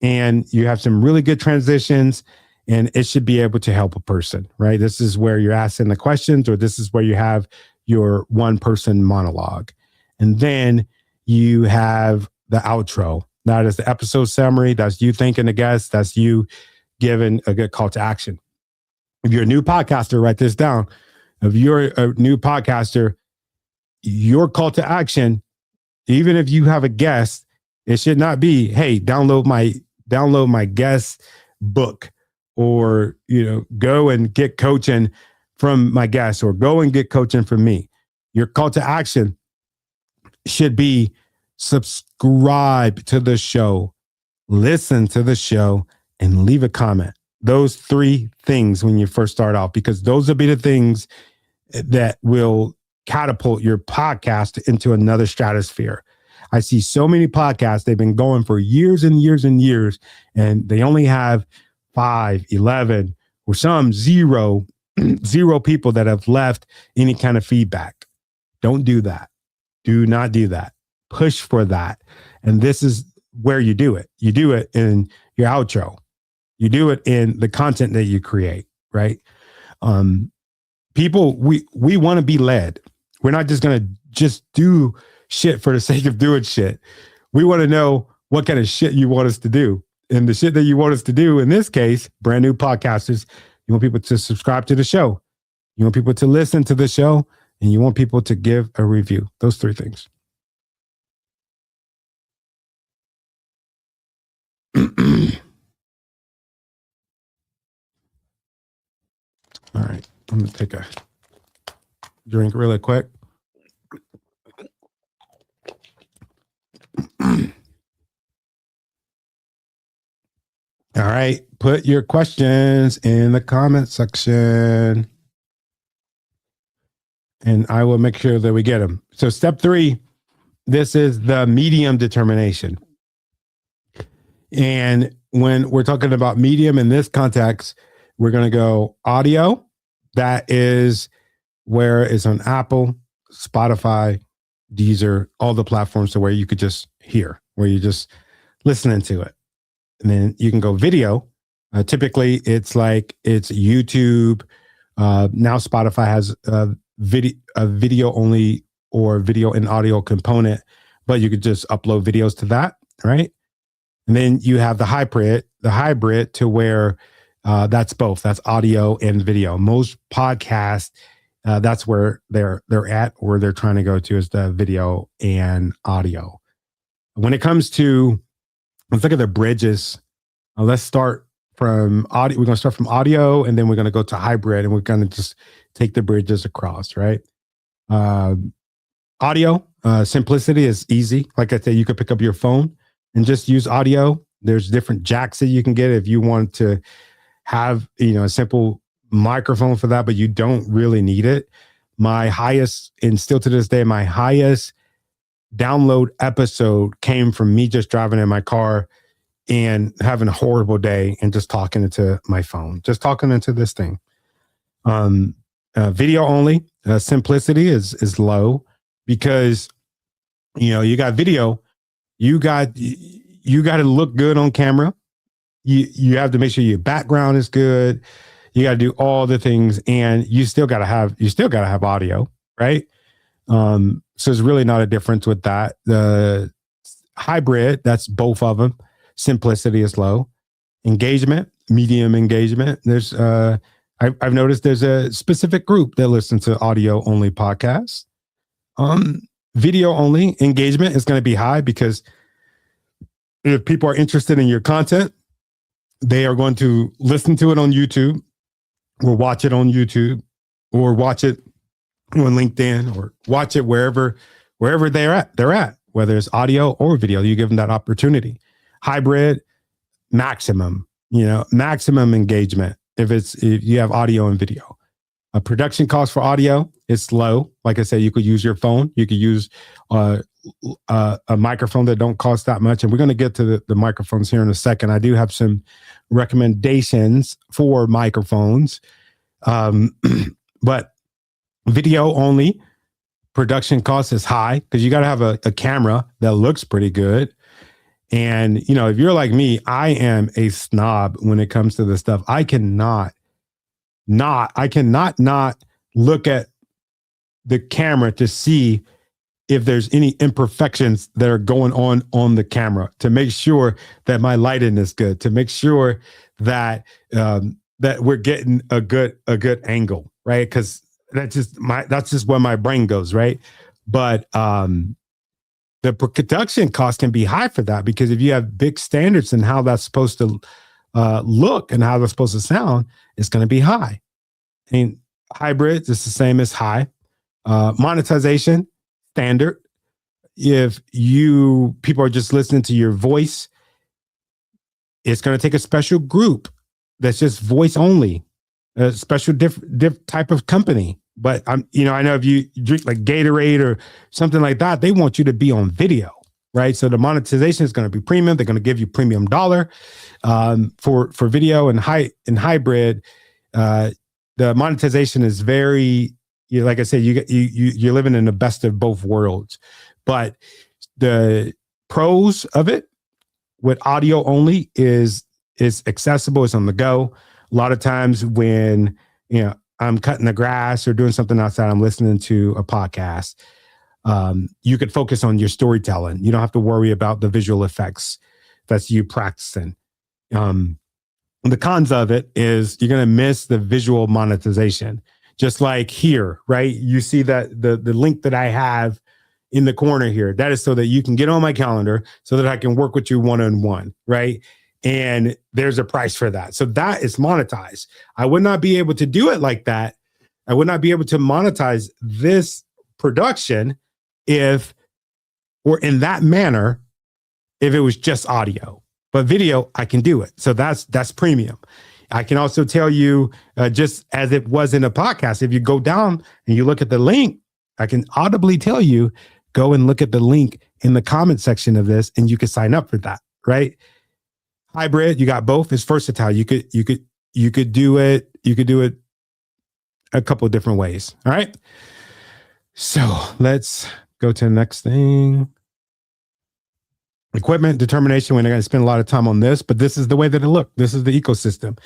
C: and you have some really good transitions and it should be able to help a person, right? This is where you're asking the questions, or this is where you have your one person monologue. And then you have the outro. That is the episode summary. That's you thanking the guest. That's you giving a good call to action. If you're a new podcaster, write this down. If you're a new podcaster, your call to action, even if you have a guest, it should not be, hey, download my guest book, or, go and get coaching from my guest, or go and get coaching from me. Your call to action should be subscribe to the show, listen to the show, and leave a comment. Those 3 things when you first start off, because those will be the things that will catapult your podcast into another stratosphere. I see so many podcasts, they've been going for years and years and years, and they only have 5, 11, or some zero people that have left any kind of feedback. Don't do that. Do not do that. Push for that. And this is where you do it. You do it in your outro. You do it in the content that you create, right? People, we want to be led. We're not just going to just do shit for the sake of doing shit. We want to know what kind of shit you want us to do. And the shit that you want us to do, in this case, brand new podcasters, you want people to subscribe to the show. You want people to listen to the show, and you want people to give a review. Those 3 things. All right. I'm going to take a drink really quick. All right. Put your questions in the comment section, and I will make sure that we get them. So step 3, this is the medium determination. And when we're talking about medium in this context, we're going to go audio. That is where it's on Apple, Spotify, Deezer, all the platforms, to where you could just hear, where you're just listening to it. And then you can go video. Typically, it's YouTube. Now Spotify has a video only, or video and audio component, but you could just upload videos to that, right? And then you have the hybrid to where that's both. That's audio and video. Most podcasts, that's where they're at, or they're trying to go to, is the video and audio. When it comes to, let's look at the bridges. Let's start from audio. We're going to start from audio, and then we're going to go to hybrid, and we're going to just take the bridges across, right? Audio, simplicity is easy. Like I said, you could pick up your phone and just use audio. There's different jacks that you can get if you want to have, a simple microphone for that, but you don't really need it. My highest, and still to this day, my highest download episode came from me just driving in my car and having a horrible day and just talking into my phone, just talking into this thing. Video only, simplicity is low, because you got video, you got to look good on camera. You have to make sure your background is good. You got to do all the things, and you still got to have audio, right? So there's really not a difference with that. The hybrid, that's both of them. Simplicity is low. Engagement, medium engagement. There's I've noticed there's a specific group that listens to audio only podcasts. Video only engagement is going to be high, because if people are interested in your content, they are going to listen to it on YouTube, or watch it on YouTube, or watch it on LinkedIn, or watch it wherever they're at, whether it's audio or video. You give them that opportunity. Hybrid, maximum engagement if you have audio and video. A production cost for audio is low. Like I said, you could use your phone. You could use a microphone that don't cost that much. And we're going to get to the microphones here in a second. I do have some recommendations for microphones. But video only, production cost is high, because you got to have a camera that looks pretty good. And, if you're like me, I am a snob when it comes to this stuff. I cannot not look at the camera to see if there's any imperfections that are going on the camera, to make sure that my lighting is good, to make sure that that we're getting a good angle, right? Because that's just where my brain goes, right? But the production cost can be high for that, because if you have big standards in how that's supposed to look and how that's supposed to sound, it's going to be high. And hybrids is the same as high. Monetization, standard. If people are just listening to your voice, it's going to take a special group that's just voice only, a special different type of company. But I know if you drink like Gatorade or something like that, they want you to be on video, right? So the monetization is going to be premium. They're going to give you premium dollar for video. And hybrid. The monetization is very, like I said, you're living in the best of both worlds. But the pros of it with audio only is accessible. It's on the go. A lot of times when I'm cutting the grass or doing something outside, I'm listening to a podcast. You could focus on your storytelling. You don't have to worry about the visual effects. That's you practicing. The cons of it is you're going to miss the visual monetization. Just like here, right? You see that the link that I have in the corner here, that is so that you can get on my calendar so that I can work with you one-on-one, right? And there's a price for that. So that is monetized. I would not be able to do it like that. I would not be able to monetize this production if in that manner, if it was just audio. But video, I can do it. So that's premium. I can also tell you, just as it was in a podcast, if you go down and you look at the link, I can audibly tell you, go and look at the link in the comment section of this, and you can sign up for that, right? Hybrid, you got both. It's versatile. You could do it. You could do it a couple of different ways. All right. So let's go to the next thing. Equipment determination. We're not going to spend a lot of time on this, but this is the way that it looked. This is the ecosystem.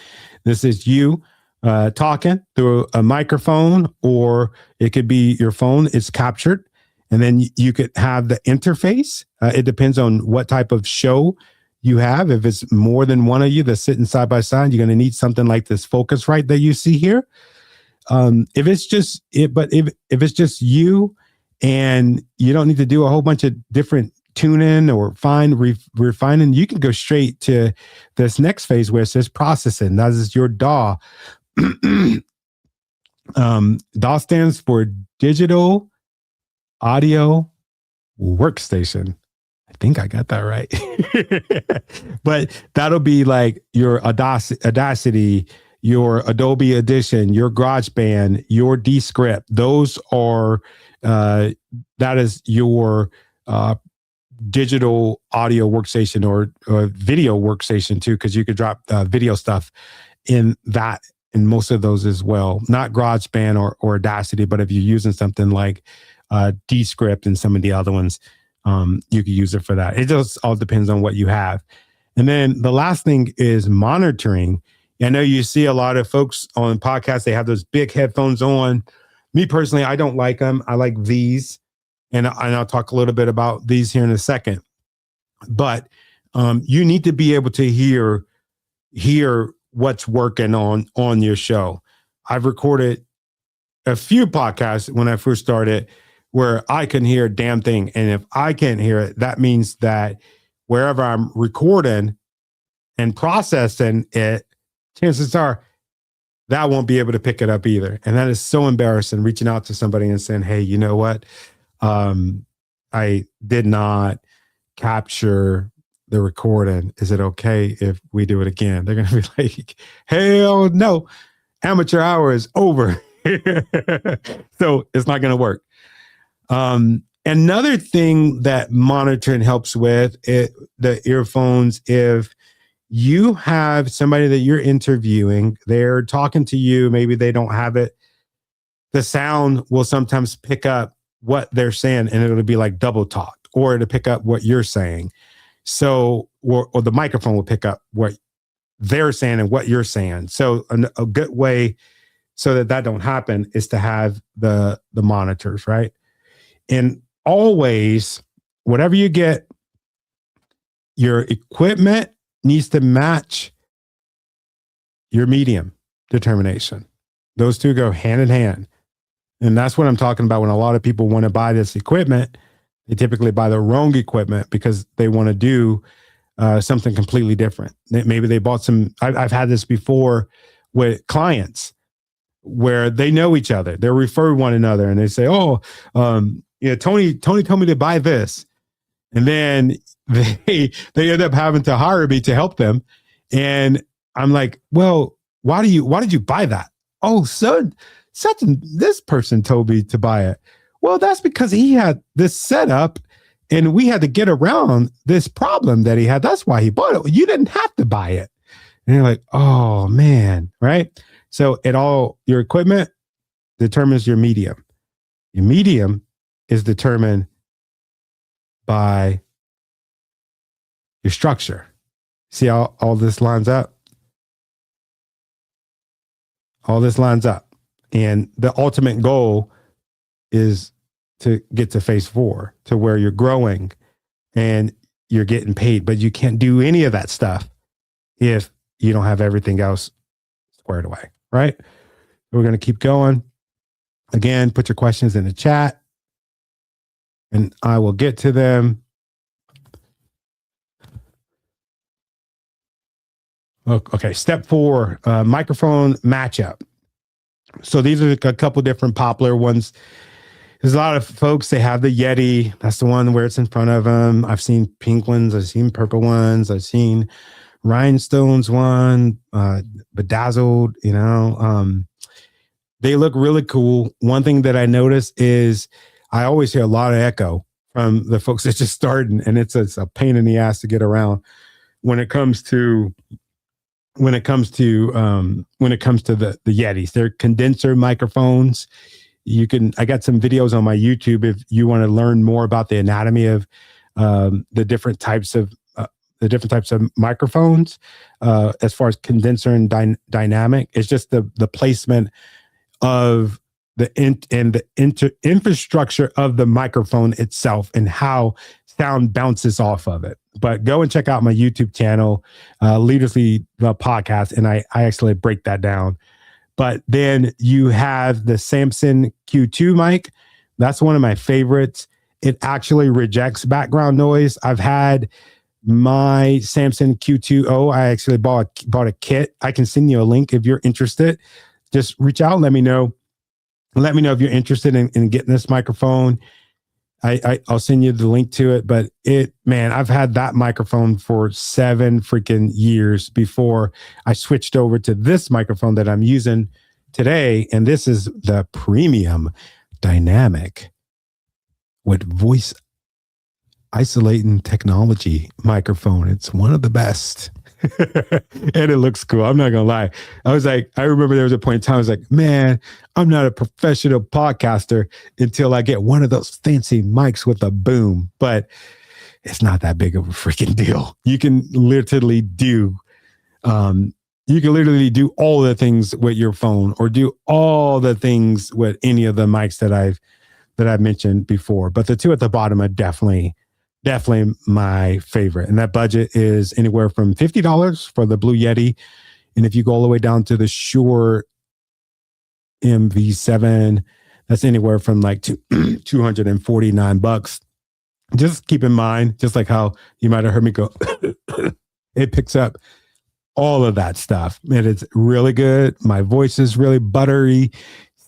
C: This is you talking through a microphone, or it could be your phone. It's captured, And then you could have the interface. It depends on what type of show you have. If it's more than one of you that's sitting side by side, you're going to need something like this Focusrite that you see here. If it's just it, but if it's just you and you don't need to do a whole bunch of different tune-in or refining, you can go straight to this next phase where it says processing. That is your DAW. DAW stands for Digital Audio Workstation. I think I got that right. But that'll be like your Audacity, your Adobe Audition, your GarageBand, your Descript. Those are, that is your digital audio workstation or video workstation too, because you could drop video stuff in that, in most of those as well. Not GarageBand or Audacity, but if you're using something like Descript and some of the other ones, you could use it for that. It just all depends on what you have. And then the last thing is monitoring. I know you see a lot of folks on podcasts, they have those big headphones on. Me personally, I don't like them. I like these. And I'll talk a little bit about these here in a second. But you need to be able to hear what's working on your show. I've recorded a few podcasts when I first started where I couldn't hear a damn thing. And if I can't hear it, that means that wherever I'm recording and processing it, chances are that won't be able to pick it up either. And that is so embarrassing, reaching out to somebody and saying, hey, you know what? I did not capture the recording. Is it okay if we do it again? They're going to be like, hell no, amateur hour is over. So it's not going to work. Another thing that monitoring helps with the earphones, if you have somebody that you're interviewing, they're talking to you, maybe they don't have it, the sound will sometimes pick up what they're saying and it'll be like double talked, or to pick up what you're saying. So, or the microphone will pick up what they're saying and what you're saying. So a good way so that don't happen is to have the monitors, right? And always, whatever you get, your equipment needs to match your medium determination. Those two go hand in hand. And that's what I'm talking about when a lot of people want to buy this equipment. They typically buy the wrong equipment because they want to do something completely different. Maybe they bought some, I've had this before with clients where they know each other. They refer one another and they say, oh, Tony told me to buy this. And then they end up having to hire me to help them. And I'm like, well, why did you buy that? Oh, this person told me to buy it. Well, that's because he had this setup and we had to get around this problem that he had. That's why he bought it. You didn't have to buy it. And you're like, oh man, right? So your equipment determines your medium. Your medium is determined by your structure. See how all this lines up? All this lines up. And the ultimate goal is to get to phase 4, to where you're growing and you're getting paid. But you can't do any of that stuff if you don't have everything else squared away, right? We're going to keep going. Again, put your questions in the chat and I will get to them. Okay, step 4, microphone matchup. So these are a couple different popular ones. There's a lot of folks, they have the Yeti. That's the one where it's in front of them. I've seen pink ones. I've seen purple ones. I've seen rhinestones one, bedazzled, they look really cool. One thing that I notice is I always hear a lot of echo from the folks that just starting, and it's a pain in the ass to get around when it comes to the Yetis. They're condenser microphones. I got some videos on my YouTube if you want to learn more about the anatomy of the different types of microphones as far as condenser and dynamic. It's just the placement of infrastructure of the microphone itself and how sound bounces off of it. But go and check out my YouTube channel, Leaders Lead the podcast, and I actually break that down. But then you have the Samson Q2 mic. That's one of my favorites. It actually rejects background noise. I've had my Samson Q2O. I actually bought a kit. I can send you a link if you're interested. Just reach out and let me know. Let me know if you're interested in getting this microphone. I'll send you the link to it. But I've had that microphone for 7 freaking years before I switched over to this microphone that I'm using today. And this is the premium dynamic with voice isolating technology microphone. It's one of the best. And it looks cool. I'm not gonna lie. I remember there was a point in time I was like, man, I'm not a professional podcaster until I get one of those fancy mics with a boom. But it's not that big of a freaking deal. You can literally do all the things with your phone, or do all the things with any of the mics that I've mentioned before. But the two at the bottom are definitely my favorite. And that budget is anywhere from $50 for the Blue Yeti. And if you go all the way down to the Shure MV7, that's anywhere from like $249. Just keep in mind, just like how you might have heard me go, it picks up all of that stuff. And it's really good. My voice is really buttery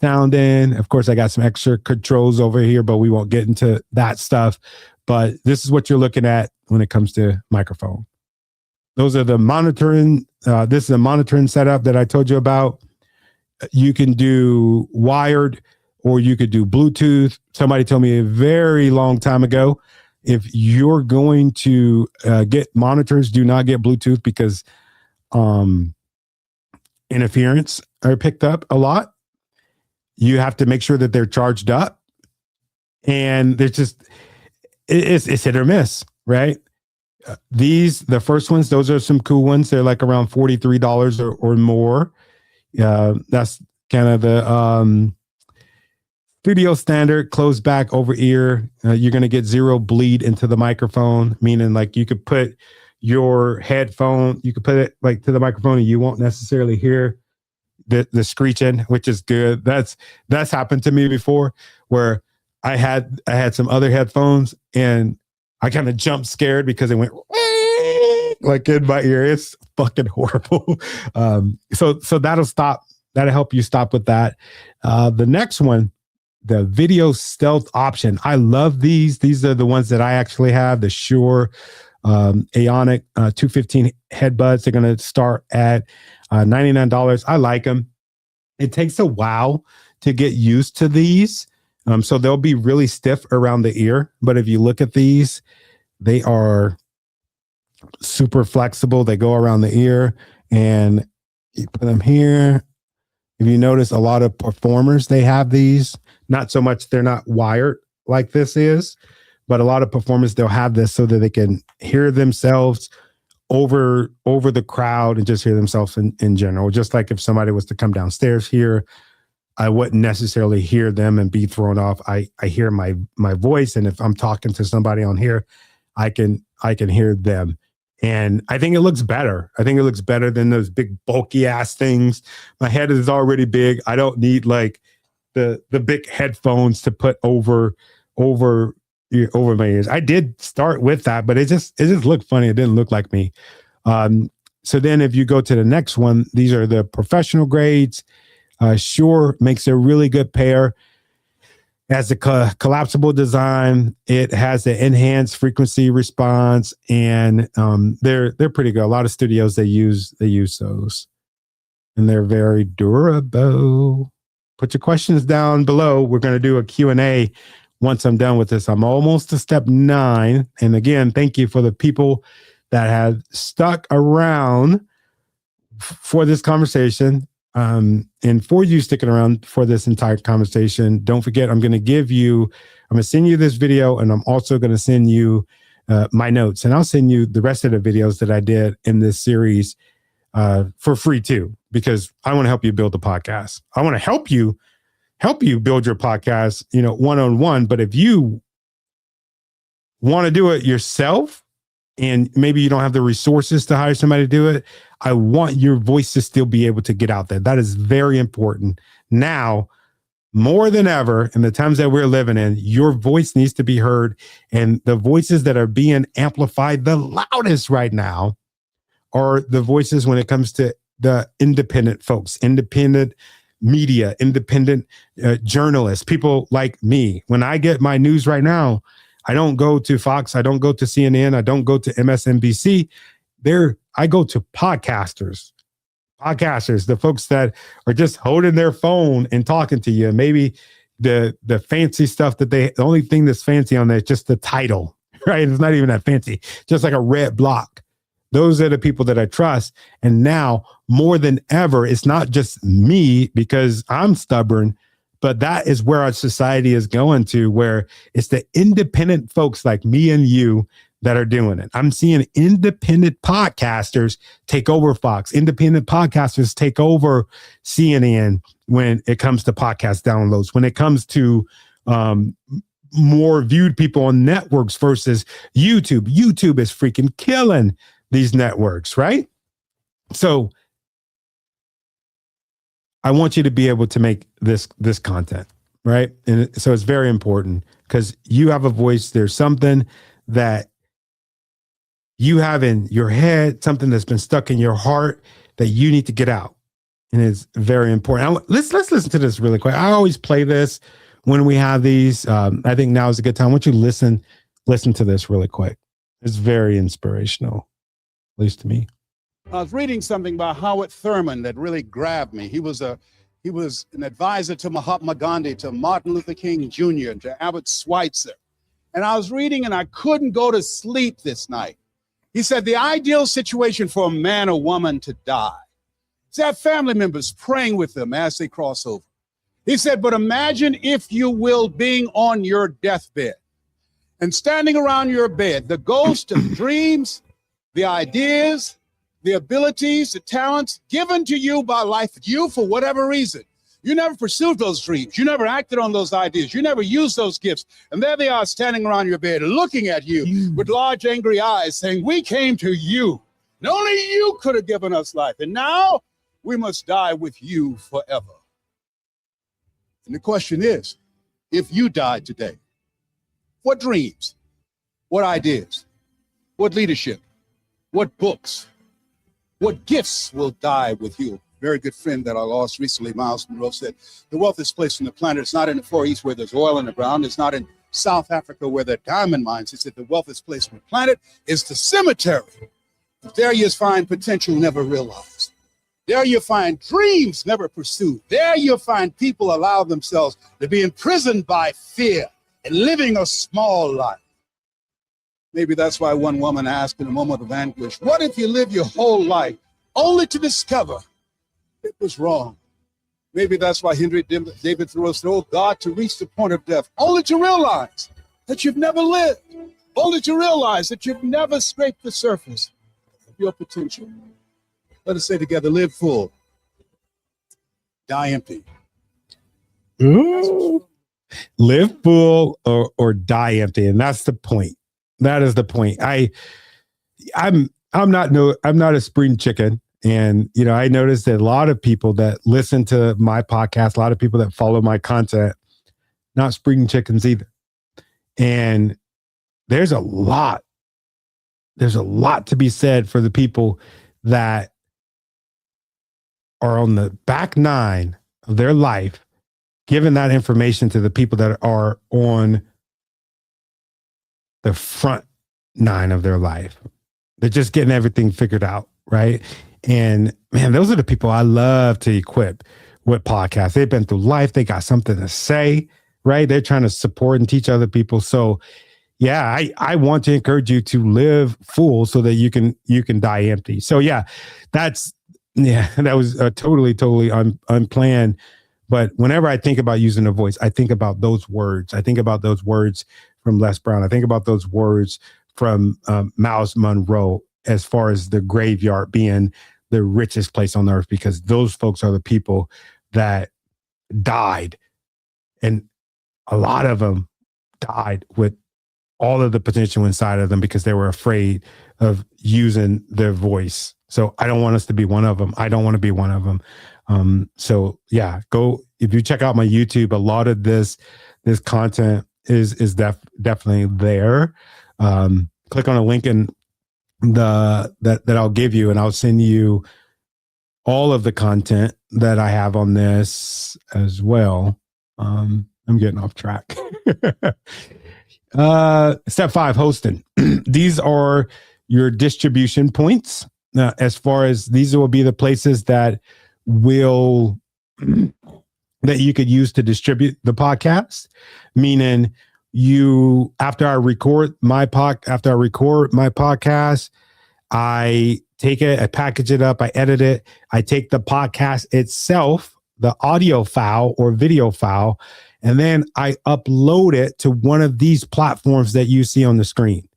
C: sounding. Of course, I got some extra controls over here, but we won't get into that stuff. But this is what you're looking at when it comes to microphone. Those are the monitoring. This is a monitoring setup that I told you about. You can do wired or you could do Bluetooth. Somebody told me a very long time ago, if you're going to get monitors, do not get Bluetooth because interference are picked up a lot. You have to make sure that they're charged up. And there's just... It's hit or miss, right? The first ones, those are some cool ones. They're like around $43 or more. That's kind of the studio standard, closed back over ear. You're going to get zero bleed into the microphone, meaning like you could put your headphone, you could put it like to the microphone and you won't necessarily hear the screeching, which is good. That's happened to me before where I had some other headphones and I kind of jumped scared because it went like in my ear. It's fucking horrible. So that'll help you stop with that. The next one, the video stealth option. I love these. These are the ones that I actually have, the Shure Aonic 215 headbuds. They're going to start at $99. I like them. It takes a while to get used to these. So they'll be really stiff around the ear. But if you look at these, they are super flexible. They go around the ear and you put them here. If you notice, a lot of performers, they have these. Not so much, they're not wired like this is, but a lot of performers, they'll have this so that they can hear themselves over the crowd and just hear themselves in general. Just like if somebody was to come downstairs here, I wouldn't necessarily hear them and be thrown off. I hear my voice, and if I'm talking to somebody on here, I can hear them. And I think it looks better. I think it looks better than those big bulky ass things. My head is already big. I don't need like the big headphones to put over my ears. I did start with that, but it just looked funny. It didn't look like me. So then if you go to the next one, these are the professional grades. Shure makes a really good pair. It has a collapsible design. It has the enhanced frequency response, and they're pretty good. A lot of studios they use those, and they're very durable. Put your questions down below. We're going to do a Q&A once I'm done with this. I'm almost to step 9, and again, thank you for the people that have stuck around for this conversation. And for you sticking around for this entire conversation, don't forget, I'm going to send you this video, and I'm also going to send you my notes, and I'll send you the rest of the videos that I did in this series for free too, because I want to help you build a podcast. I want to help you help you build your podcast, one-on-one. But if you want to do it yourself and maybe you don't have the resources to hire somebody to do it, I want your voice to still be able to get out there. That is very important. Now, more than ever, in the times that we're living in, your voice needs to be heard. And the voices that are being amplified the loudest right now are the voices when it comes to the independent folks, independent media, independent journalists, people like me. When I get my news right now, I don't go to Fox, I don't go to CNN, I don't go to MSNBC. I go to podcasters, the folks that are just holding their phone and talking to you. Maybe the fancy stuff the only thing that's fancy on there is just the title, right? It's not even that fancy, just like a red block. Those are the people that I trust. And now more than ever, it's not just me because I'm stubborn, but that is where our society is going to, where it's the independent folks like me and you that are doing it. I'm seeing independent podcasters take over Fox, independent podcasters take over CNN when it comes to podcast downloads, when it comes to more viewed people on networks versus YouTube. YouTube is freaking killing these networks, right? So I want you to be able to make this content, right? And so it's very important because you have a voice. There's something that you have in your head, something that's been stuck in your heart that you need to get out. And it's very important. Let's listen to this really quick. I always play this when we have these. I think now is a good time. I want you to listen to this really quick. It's very inspirational, at least to me.
D: I was reading something by Howard Thurman that really grabbed me. He was an advisor to Mahatma Gandhi, to Martin Luther King Jr., and to Albert Schweitzer. And I was reading and I couldn't go to sleep this night. He said, the ideal situation for a man or woman to die is to have family members praying with them as they cross over. He said, but imagine, if you will, being on your deathbed and standing around your bed, the ghost of dreams, the ideas, the abilities, the talents given to you by life, you for whatever reason. You never pursued those dreams. You never acted on those ideas. You never used those gifts. And there they are standing around your bed looking at you with large angry eyes saying, we came to you. And only you could have given us life. And now we must die with you forever. And the question is, if you died today, what dreams, what ideas, what leadership, what books, what gifts will die with you? Very good friend that I lost recently, Miles Monroe, said, the wealthiest place on the planet is not in the Far East where there's oil in the ground. It's not in South Africa where there are diamond mines. He said, the wealthiest place on the planet is the cemetery. There you find potential never realized. There you find dreams never pursued. There you find people allow themselves to be imprisoned by fear and living a small life. Maybe that's why one woman asked in a moment of anguish, what if you live your whole life only to discover it was wrong? Maybe that's why Henry David Thoreau said, oh God, to reach the point of death, only to realize that you've never lived, only to realize that you've never scraped the surface of your potential. Let us say together, live full, die empty.
C: Ooh. Live full or die empty. And that's the point. That is the point. I'm not a spring chicken. And, I noticed that a lot of people that listen to my podcast, a lot of people that follow my content, not spring chickens either. And there's a lot to be said for the people that are on the back nine of their life, giving that information to the people that are on the front nine of their life. They're just getting everything figured out, right? And man, those are the people I love to equip with podcasts. They've been through life. They got something to say, right? They're trying to support and teach other people. So yeah, I want to encourage you to live full so that you can die empty. So yeah, that was totally unplanned. But whenever I think about using a voice, I think about those words. I think about those words from Les Brown. I think about those words from Miles Monroe, as far as the graveyard being the richest place on earth, because those folks are the people that died And a lot of them died with all of the potential inside of them because they were afraid of using their voice. So I don't want us to be one of them. I don't want to be one of them. So yeah, go, if you check out my YouTube, a lot of this content is definitely there. Click on a link in that I'll give you, and I'll send you all of the content that I have on this as well. I'm getting off track. Step 5, hosting. These are your distribution points. As far as these will be the places that you could use to distribute the podcast. Meaning, after I record my podcast, I take it, I package it up, I edit it, I take the podcast itself, the audio file or video file, and then I upload it to one of these platforms that you see on the screen.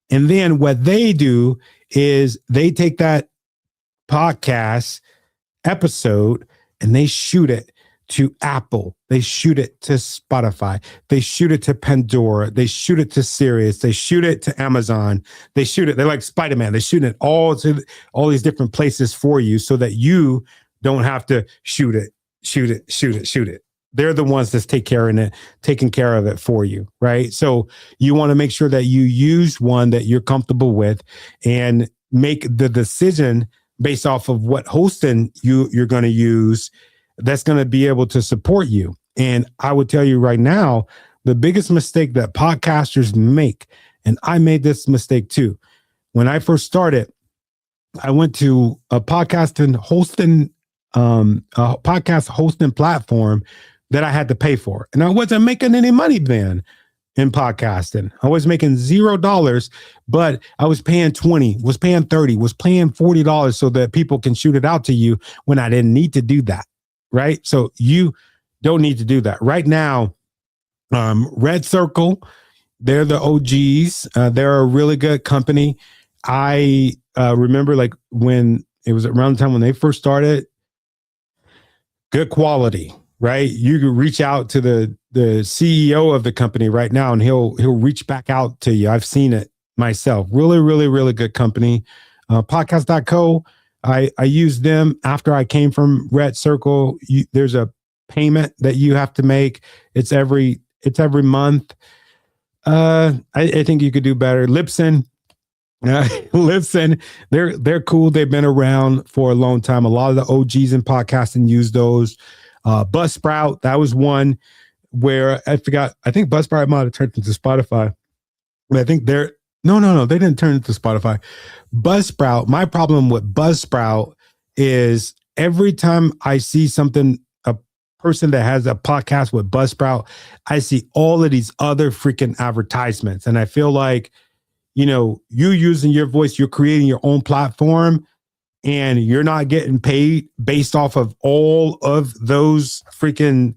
C: And then what they do is they take that podcast episode and they shoot it to Apple. They shoot it to Spotify. They shoot it to Pandora. They shoot it to Sirius. They shoot it to Amazon. They shoot it. They're like Spider-Man. They shoot it all to all these different places for you so that you don't have to shoot it. They're the ones that's taking care of it for you, right? So you want to make sure that you use one that you're comfortable with and make the decision based off of what hosting you're going to use that's going to be able to support you. And I would tell you right now, the biggest mistake that podcasters make, and I made this mistake too. When I first started, I went to a podcast hosting platform that I had to pay for. And I wasn't making any money then in podcasting. I was making $0, but I was paying 20, was paying 30, was paying $40 so that people can shoot it out to you when I didn't need to do that. Right. So you don't need to do that right now. Red Circle, they're the OGs. They're a really good company. I remember like when it was around the time when they first started, good quality, right? You can reach out to the CEO of the company right now and he'll reach back out to you. I've seen it myself. Really, really, really good company. Podcast.co. I used them after I came from Red Circle. There's a payment that you have to make. It's every month. I think you could do better. Libsyn, they're cool. They've been around for a long time. A lot of the OGs in podcasting use those. Buzzsprout, that was one where I forgot. I think Buzzsprout might have turned into Spotify, but I think No, they didn't turn it to Spotify. Buzzsprout, my problem with Buzzsprout is every time I see a person that has a podcast with Buzzsprout, I see all of these other freaking advertisements. And I feel like, you using your voice, you're creating your own platform and you're not getting paid based off of all of those freaking,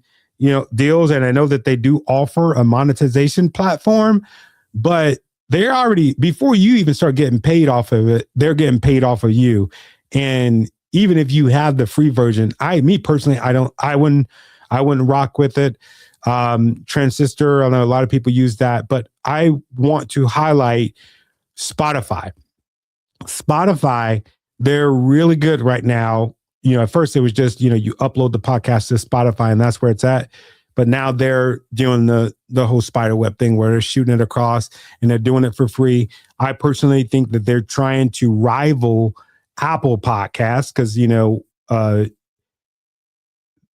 C: deals. And I know that they do offer a monetization platform, but they're already, before you even start getting paid off of it, they're getting paid off of you. And even if you have the free version, me personally, I wouldn't rock with it. Transistor, I know a lot of people use that, but I want to highlight Spotify. Spotify, they're really good right now. At first it was just, you upload the podcast to Spotify and that's where it's at. But now they're doing the whole spider web thing where they're shooting it across and they're doing it for free. I personally think that they're trying to rival Apple Podcasts because,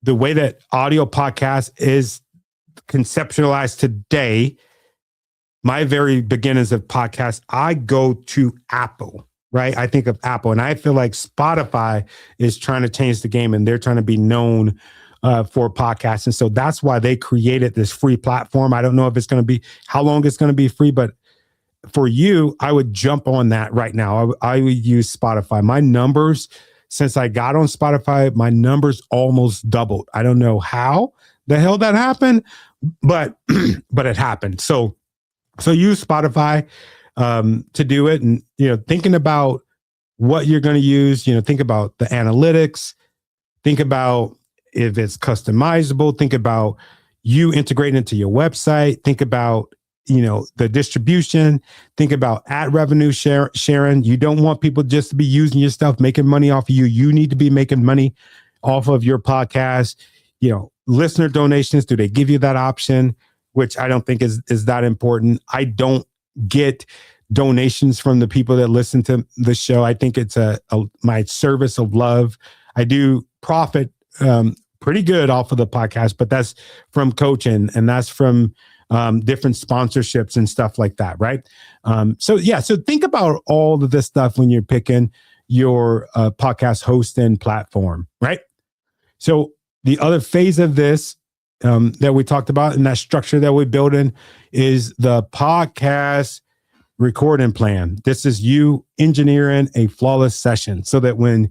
C: the way that audio podcast is conceptualized today, my very beginnings of podcasts, I go to Apple, right? I think of Apple and I feel like Spotify is trying to change the game and they're trying to be known for podcasts. And so that's why they created this free platform. I don't know if it's going to be, how long it's going to be free, but for you, I would jump on that right now. I would use Spotify. My numbers, since I got on Spotify, my numbers almost doubled. I don't know how the hell that happened, but it happened. So use Spotify to do it. And, thinking about what you're going to use, think about the analytics, think about if it's customizable, think about, you integrate into your website. Think about, the distribution. Think about ad revenue sharing. You don't want people just to be using your stuff, making money off of you. You need to be making money off of your podcast. Listener donations, do they give you that option? Which I don't think is that important. I don't get donations from the people that listen to the show. I think it's my service of love. I do profit pretty good off of the podcast, but that's from coaching and that's from different sponsorships and stuff like that, right? So think about all of this stuff when you're picking your podcast host and platform, right? So the other phase of this that we talked about and that structure that we're building is the podcast recording plan. This is you engineering a flawless session so that when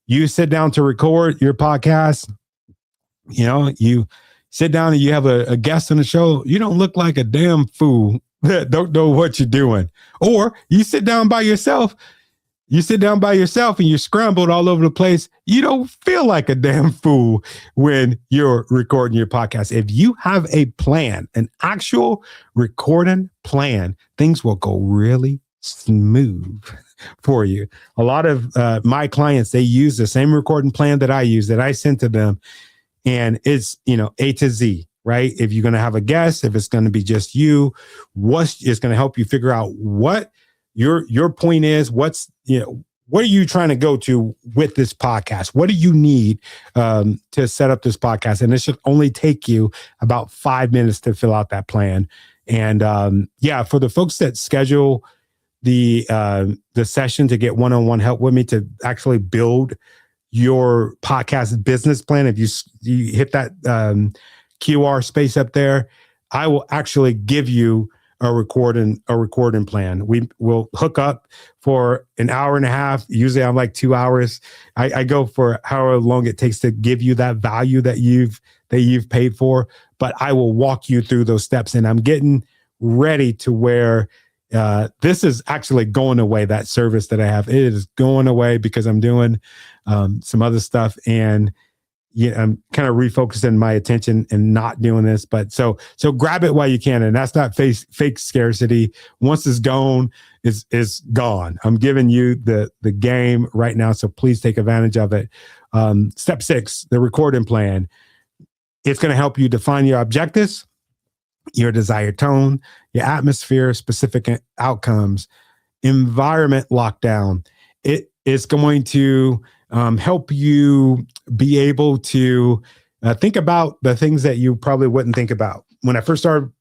C: you sit down to record your podcast, you sit down and you have a guest on the show, you don't look like a damn fool that don't know what you're doing. Or you sit down by yourself and you're scrambled all over the place. You don't feel like a damn fool when you're recording your podcast. If you have a plan, an actual recording plan, things will go really smooth for you. A lot of my clients, they use the same recording plan that I use, that I send to them. And it's, A to Z, right? If you're going to have a guest, if it's going to be just you, what's going to help you figure out what your point is, what are you trying to go to with this podcast? What do you need to set up this podcast? And it should only take you about 5 minutes to fill out that plan. And for the folks that schedule the session to get one-on-one help with me to actually build your podcast business plan, if you hit that QR space up there, I will actually give you a recording plan. We will hook up for an hour and a half. Usually I'm like 2 hours. I go for however long it takes to give you that value that you've paid for, but I will walk you through those steps. And I'm getting ready to where this is actually going away. That service that I have, it is going away because I'm doing some other stuff, and I'm kind of refocusing my attention and not doing this. But so grab it while you can, and that's not fake scarcity. Once it's gone, it's gone. I'm giving you the game right now, so please take advantage of it. Step 6, the recording plan. It's going to help you define your objectives, your desired tone, your atmosphere, specific outcomes, environment lockdown. It is going to help you be able to think about the things that you probably wouldn't think about. When I first started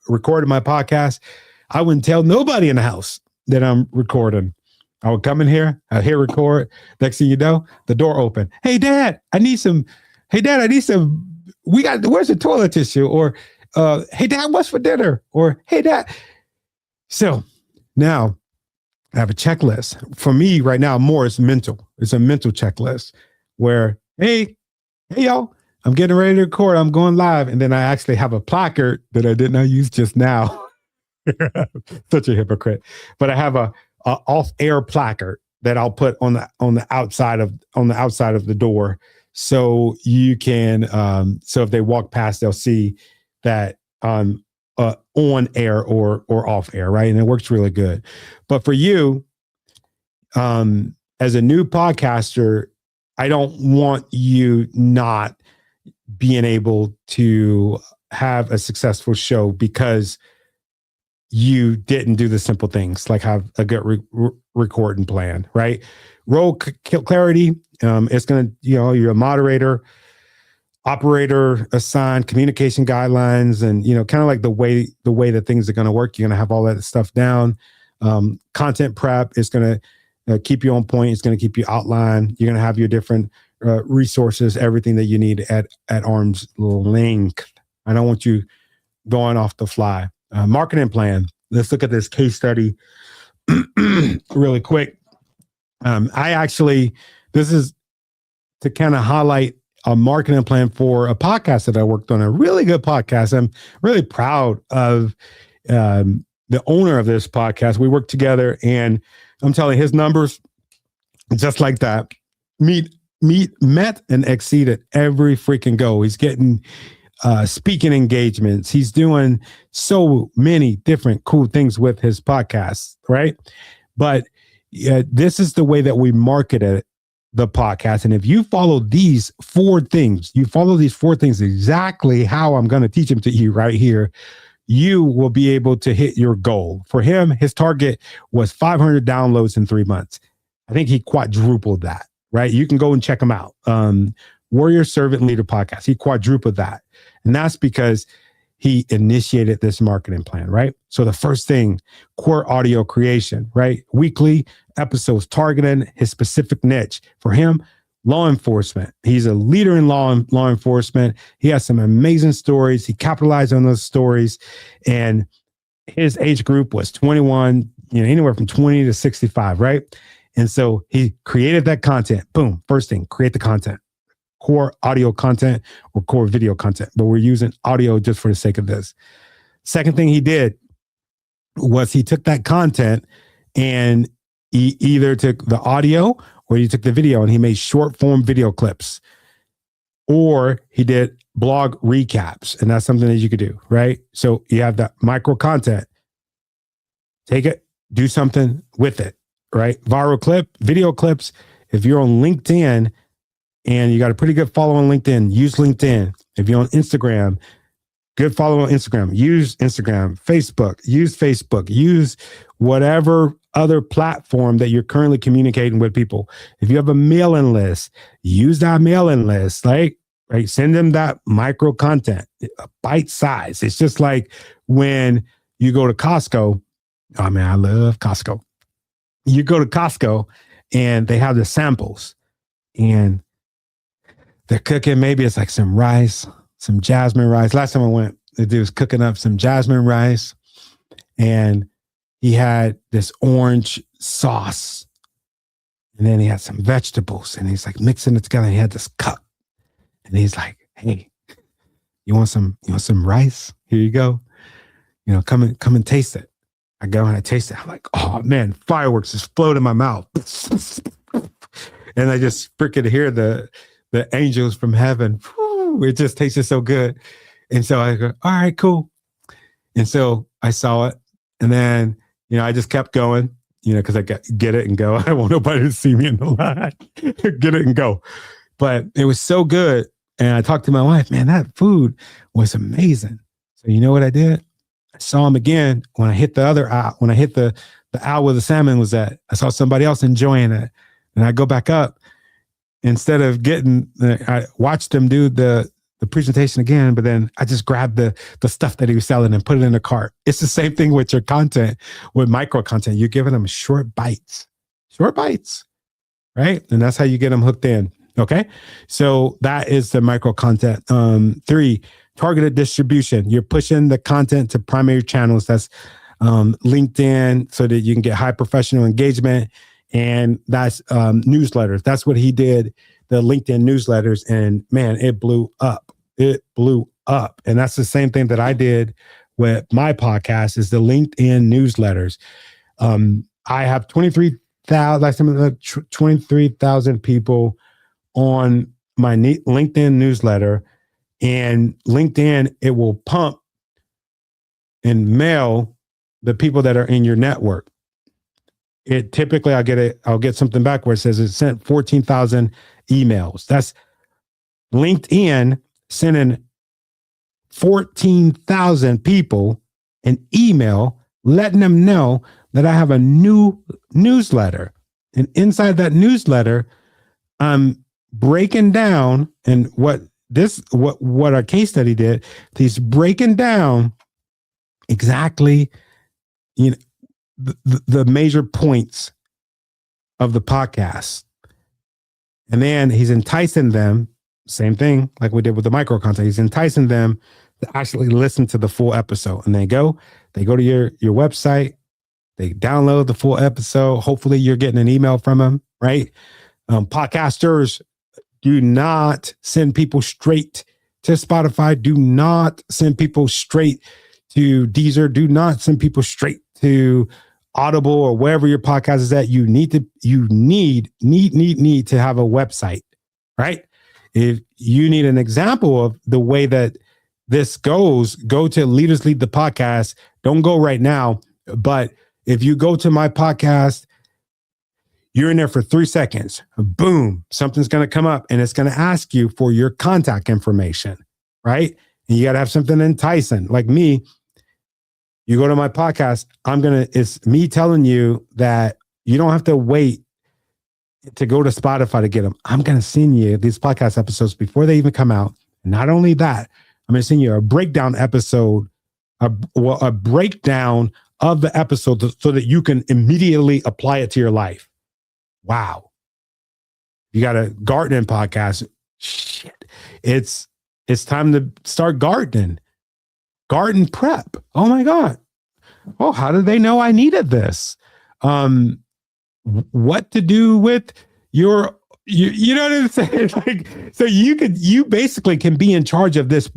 C: recording my podcast, I wouldn't tell nobody in the house that I'm recording. I would come in here, I'd hit record. Next thing you know, the door open. Hey, Dad, I need some. Where's the toilet tissue? Or, hey, Dad, what's for dinner? Or, hey, Dad. So now I have a checklist. For me right now, more is mental. It's a mental checklist where, hey, y'all, I'm getting ready to record. I'm going live. And then I actually have a placard that I did not use just now. Such a hypocrite. But I have a off-air placard that I'll put on the outside of the door. So you can, so if they walk past, they'll see that on air or off air, right? And it works really good. But for you, as a new podcaster, I don't want you not being able to have a successful show because you didn't do the simple things like have a good recording plan, right? Role clarity. It's going to, you're a moderator, operator assigned, communication guidelines, and, kind of like the way that things are going to work. You're going to have all that stuff down. Content prep is going to keep you on point. It's going to keep you outlined. You're going to have your different resources, everything that you need at arm's length. I don't want you going off the fly. Marketing plan. Let's look at this case study really quick. This is to kind of highlight a marketing plan for a podcast that I worked on, a really good podcast. I'm really proud of the owner of this podcast. We worked together, and I'm telling you, his numbers, just like that, met and exceeded every freaking goal. He's getting speaking engagements. He's doing so many different cool things with his podcast, right? But this is the way that we market it, the podcast. And if you follow these four things, exactly how I'm going to teach them to you right here, you will be able to hit your goal. For him, his target was 500 downloads in 3 months. I think he quadrupled that, right? You can go and check him out. Warrior Servant Leader Podcast. He quadrupled that. And that's because he initiated this marketing plan, right? So the first thing, core audio creation, right? Weekly episodes targeting his specific niche. For him, law enforcement. He's a leader in law enforcement. He has some amazing stories. He capitalized on those stories. And his age group was 21, anywhere from 20 to 65, right? And so he created that content. Boom. First thing, create the content. Core audio content or core video content, but we're using audio just for the sake of this. Second thing he did was he took that content and he either took the audio or he took the video and he made short form video clips, or he did blog recaps. And that's something that you could do, right? So you have that micro content, take it, do something with it, right? Viral clip, video clips. If you're on LinkedIn, and you got a pretty good follow on LinkedIn, use LinkedIn. If you're on Instagram, good follow on Instagram, use Instagram. Facebook, use whatever other platform that you're currently communicating with people. If you have a mailing list, use that mailing list, right? Send them that micro content, bite size. It's just like when you go to Costco. Oh man, I love Costco. You go to Costco and they have the samples and they're cooking, maybe it's like some rice, some jasmine rice. Last time I went, the dude was cooking up some jasmine rice and he had this orange sauce. And then he had some vegetables and he's like mixing it together. He had this cup and he's like, hey, you want some rice? Here you go. Come and taste it. I go and I taste it. I'm like, oh man, fireworks just float in my mouth. And I just freaking hear the angels from heaven. Whew, it just tasted so good. And so I go, all right, cool. And so I saw it. And then, I just kept going, because I get it and go. I don't want nobody to see me in the line. Get it and go. But it was so good. And I talked to my wife, man, that food was amazing. So you know what I did? I saw him again when I hit the other aisle, when I hit the aisle where the salmon was at. I saw somebody else enjoying it. And I go back up. Instead of I watched him do the presentation again, but then I just grabbed the stuff that he was selling and put it in the cart. It's the same thing with your content, with micro content. You're giving them short bites, right? And that's how you get them hooked in. Okay. So that is the micro content. 3, targeted distribution. You're pushing the content to primary channels. That's LinkedIn so that you can get high professional engagement. And that's newsletters. That's what he did, the LinkedIn newsletters. And man, it blew up. And that's the same thing that I did with my podcast is the LinkedIn newsletters. I have 23,000 people on my LinkedIn newsletter. And LinkedIn, it will pump and mail the people that are in your network. It typically I'll get something back where it says it sent 14,000 emails. That's LinkedIn sending 14,000 people an email letting them know that I have a new newsletter. And inside that newsletter, I'm breaking down and what our case study did, he's breaking down exactly, the major points of the podcast. And then he's enticing them, same thing like we did with the micro content. He's enticing them to actually listen to the full episode. And they go to your website, they download the full episode. Hopefully you're getting an email from them, right? Podcasters, do not send people straight to Spotify. Do not send people straight to Deezer. Do not send people straight to Audible or wherever your podcast is at. You need to have a website, right? If you need an example of the way that this goes, go to Leaders Lead the Podcast. Don't go right now, but if you go to my podcast, you're in there for 3 seconds. Boom, something's going to come up and it's going to ask you for your contact information, right? And you got to have something enticing. Like me, you go to my podcast, it's me telling you that you don't have to wait to go to Spotify to get them. I'm going to send you these podcast episodes before they even come out. Not only that, I'm going to send you a breakdown episode, a breakdown of the episode so that you can immediately apply it to your life. Wow. You got a gardening podcast. Shit. It's time to start gardening. Garden prep. Oh my God. Oh, how did they know I needed this? What to do with your you know what I'm saying? Like, so you basically can be in charge of this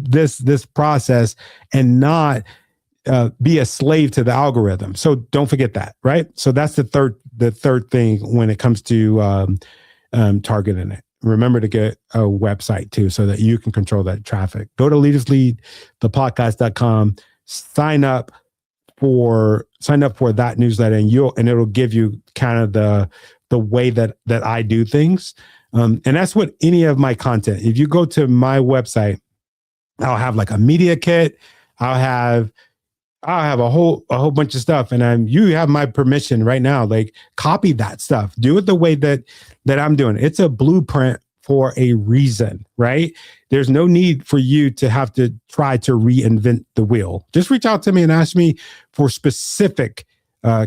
C: process and not be a slave to the algorithm. So don't forget that, right? So that's the third thing when it comes to targeting it. Remember to get a website too, so that you can control that traffic. Go to leadersleadthepodcast.com, sign up for that newsletter, and it'll give you kind of the way that I do things. And that's what any of my content, if you go to my website, I'll have like a media kit. I'll have a whole bunch of stuff. And you have my permission right now, like copy that stuff, do it the way that I'm doing. It's a blueprint for a reason, right? There's no need for you to have to try to reinvent the wheel. Just reach out to me and ask me for specific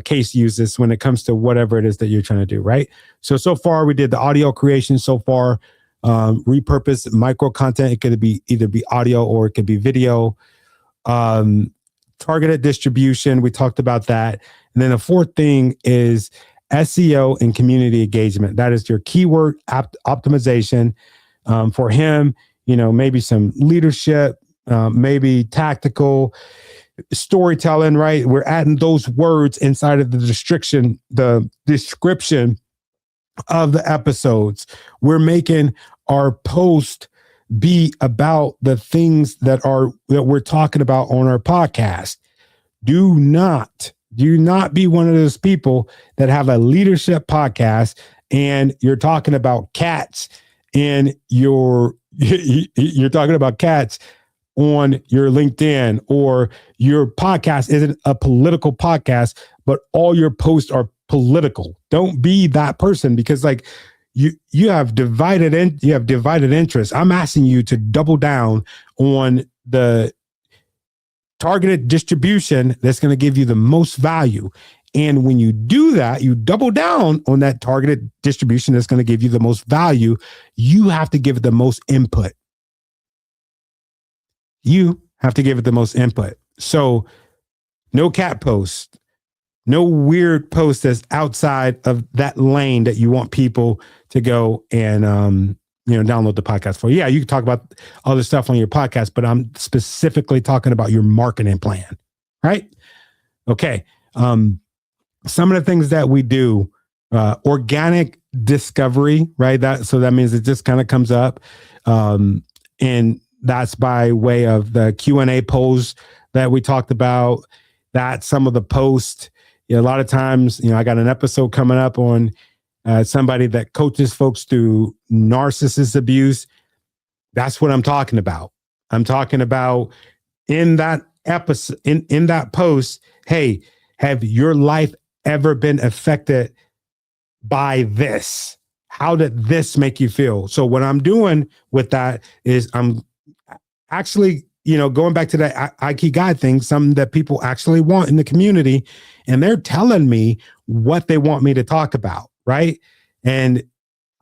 C: case uses when it comes to whatever it is that you're trying to do, right? So far we did the audio creation so far, repurpose micro content. It could be either be audio or it could be video. Targeted distribution, we talked about that. And then the fourth thing is SEO and community engagement. That is your keyword optimization. For him, maybe some leadership, maybe tactical storytelling, right? We're adding those words inside of the description of the episodes. We're making our post be about the things that we're talking about on our podcast. Do not be one of those people that have a leadership podcast and you're talking about cats and you're talking about cats on your LinkedIn, or your podcast isn't a political podcast, but all your posts are political. Don't be that person, because like you have divided interest. I'm asking you to double down on the targeted distribution that's going to give you the most value. And when you do that, you double down on that targeted distribution that's going to give you the most value. You have to give it the most input. So no cat post, no weird post that's outside of that lane that you want people to go and, download the podcast for. Yeah, you can talk about other stuff on your podcast, but I'm specifically talking about your marketing plan, right? Okay. Some of the things that we do, organic discovery, right? That means it just kind of comes up. And that's by way of the Q&A polls that we talked about. That's some of the posts. A lot of times, I got an episode coming up on somebody that coaches folks through narcissist abuse. That's what I'm talking about. I'm talking about in that episode, in that post, hey, have your life ever been affected by this? How did this make you feel? So what I'm doing with that is I'm actually, going back to that Ikigai thing, something that people actually want in the community, and they're telling me what they want me to talk about, right? And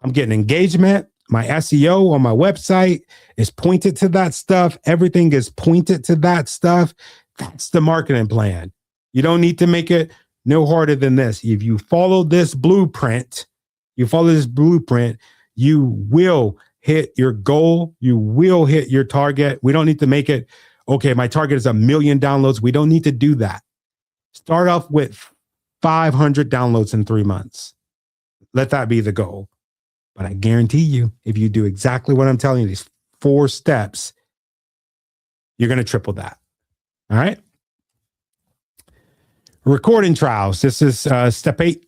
C: I'm getting engagement. My SEO on my website is pointed to that stuff. Everything is pointed to that stuff. That's the marketing plan. You don't need to make it no harder than this. If you follow this blueprint, you will hit your goal. You will hit your target. We don't need to make it, okay, my target is 1 million downloads. We don't need to do that. Start off with 500 downloads in 3 months. Let that be the goal. But I guarantee you, if you do exactly what I'm telling you, these 4 steps, you're going to triple that. All right. Recording trials. This is step 8.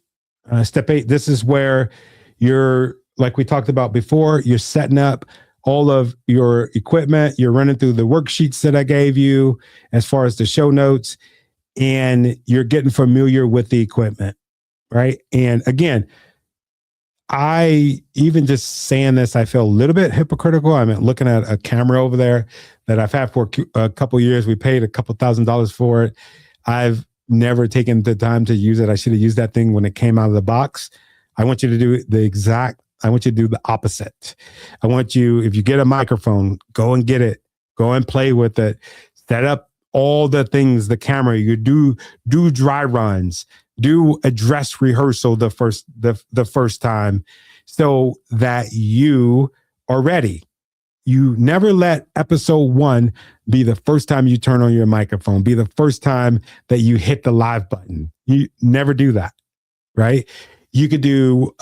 C: Step 8. This is where you're, like we talked about before, you're setting up all of your equipment. You're running through the worksheets that I gave you as far as the show notes, and you're getting familiar with the equipment, right? And again, I even just saying this, I feel a little bit hypocritical. I'm looking at a camera over there that I've had for a couple of years. We paid a couple $1,000s for it. I've never taken the time to use it. I should have used that thing when it came out of the box. I want you to do the opposite. I want you, if you get a microphone, go and get it, go and play with it, set up all the things, the camera, you do dry runs, do a dress rehearsal the first time so that you are ready. You never let episode 1 be the first time you turn on your microphone, be the first time that you hit the live button. You never do that, right? You could do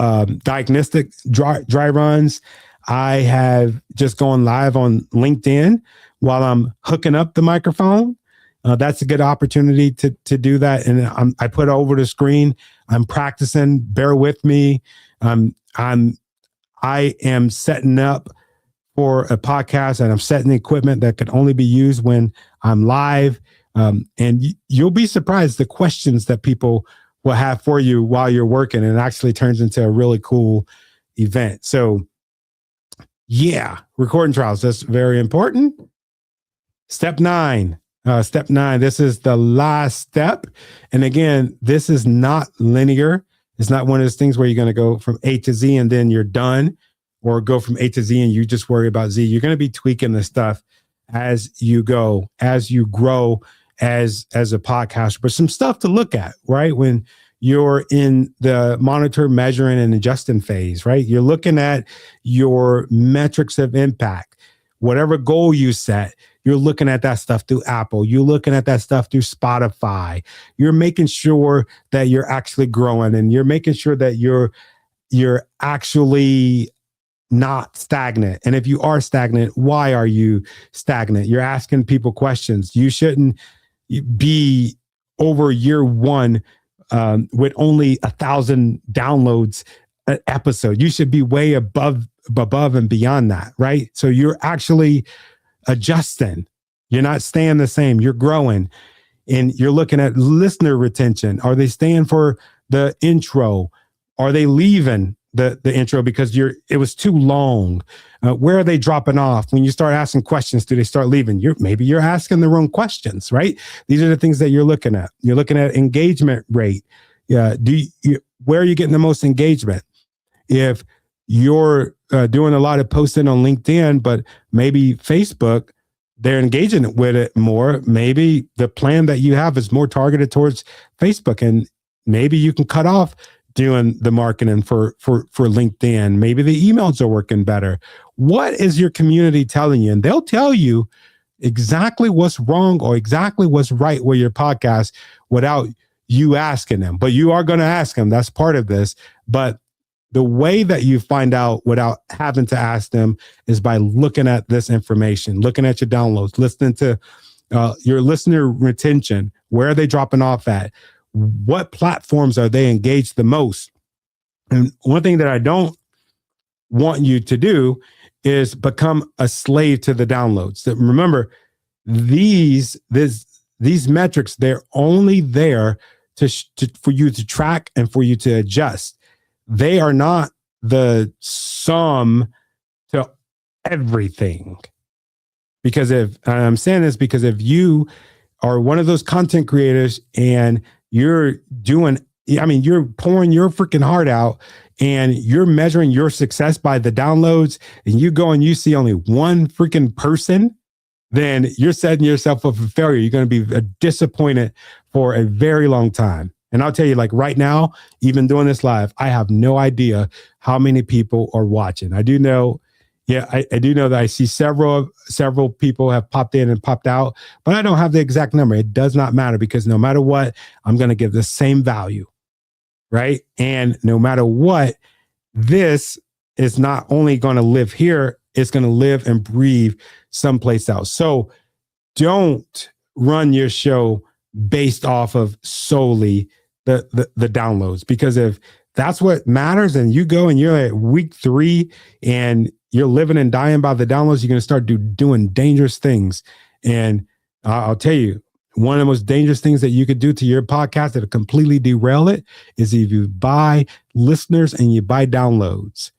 C: diagnostic dry runs. I have just gone live on LinkedIn while I'm hooking up the microphone. That's a good opportunity to do that. And I put it over the screen. I'm practicing. Bear with me. I am setting up for a podcast, and I'm setting the equipment that could only be used when I'm live. And you'll be surprised the questions that people will have for you while you're working, and it actually turns into a really cool event. So yeah, recording trials, that's very important. Step 9. This is the last step. And again, this is not linear. It's not one of those things where you're going to go from A to Z and then you're done, or go from A to Z and you just worry about Z. You're going to be tweaking the stuff as you go, as you grow as a podcaster. But some stuff to look at, right? When you're in the monitor, measuring, and adjusting phase, right? You're looking at your metrics of impact. Whatever goal you set, you're looking at that stuff through Apple. You're looking at that stuff through Spotify. You're making sure that you're actually growing, and you're making sure that you're actually not stagnant. And if you are stagnant, why are you stagnant? You're asking people questions. You shouldn't be over year 1 with only 1,000 downloads an episode. You should be way above and beyond that, right? So you're actually adjusting. You're not staying the same. You're growing, and you're looking at listener retention. Are they staying for the intro? Are they leaving the intro because it was too long? Where are they dropping off? When you start asking questions, do they start leaving? Maybe you're asking the wrong questions, right? These are the things that you're looking at. You're looking at engagement rate. Yeah. Where are you getting the most engagement? If you're doing a lot of posting on LinkedIn, but maybe Facebook, they're engaging with it more. Maybe the plan that you have is more targeted towards Facebook, and maybe you can cut off doing the marketing for LinkedIn. Maybe the emails are working better. What is your community telling you? And they'll tell you exactly what's wrong or exactly what's right with your podcast without you asking them. But you are going to ask them. That's part of this. But the way that you find out without having to ask them is by looking at this information, looking at your downloads, listening to your listener retention. Where are they dropping off at? What platforms are they engaged the most? And one thing that I don't want you to do is become a slave to the downloads. So remember, these metrics, they're only there for you to track and for you to adjust. They are not the sum to everything. Because if you are one of those content creators and you're pouring your freaking heart out and you're measuring your success by the downloads, and you go and you see only one freaking person, then you're setting yourself up for failure. You're going to be disappointed for a very long time. And I'll tell you, like right now, even doing this live, I have no idea how many people are watching. I do know, I do know that I see several people have popped in and popped out, but I don't have the exact number. It does not matter, because no matter what, I'm going to give the same value, right? And no matter what, this is not only going to live here, it's going to live and breathe someplace else. So don't run your show based off of solely the downloads, because if that's what matters and you go and you're at week 3 and you're living and dying by the downloads, you're going to start doing dangerous things. And I'll tell you, one of the most dangerous things that you could do to your podcast that'll completely derail it is if you buy listeners and you buy downloads.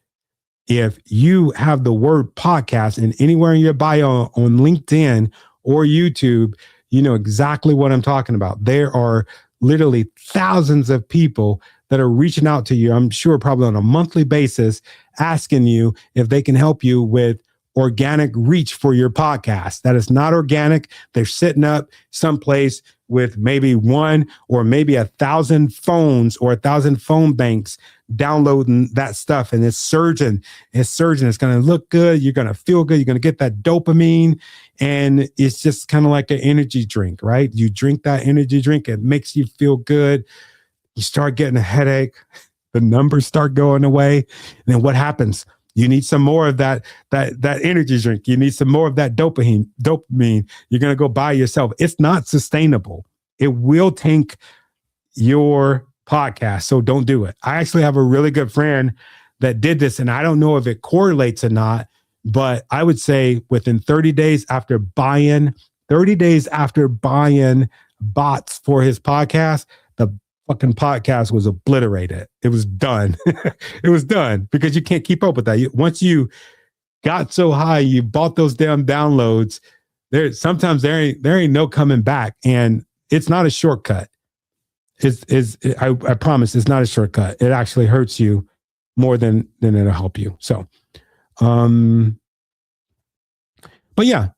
C: If you have the word podcast and anywhere in your bio on LinkedIn or YouTube, you know exactly what I'm talking about. There are literally thousands of people that are reaching out to you, I'm sure probably on a monthly basis, asking you if they can help you with organic reach for your podcast. That is not organic. They're sitting up someplace with maybe 1 or maybe 1,000 phones or 1,000 phone banks downloading that stuff, and it's surging. It's going to look good. You're going to feel good. You're going to get that dopamine, and it's just kind of like an energy drink, right? You drink that energy drink, it makes you feel good. You start getting a headache. The numbers start going away. And then what happens? You need some more of that energy drink. You need some more of that dopamine. You're going to go buy yourself. It's not sustainable. It will tank your podcast. So don't do it. I actually have a really good friend that did this, and I don't know if it correlates or not, but I would say within 30 days after buying bots for his podcast, the fucking podcast was obliterated. It was done. It was done because you can't keep up with that. Once you got so high, you bought those damn downloads. Sometimes there ain't no coming back, and it's not a shortcut. I promise it's not a shortcut. It actually hurts you more than it'll help you. So, but yeah,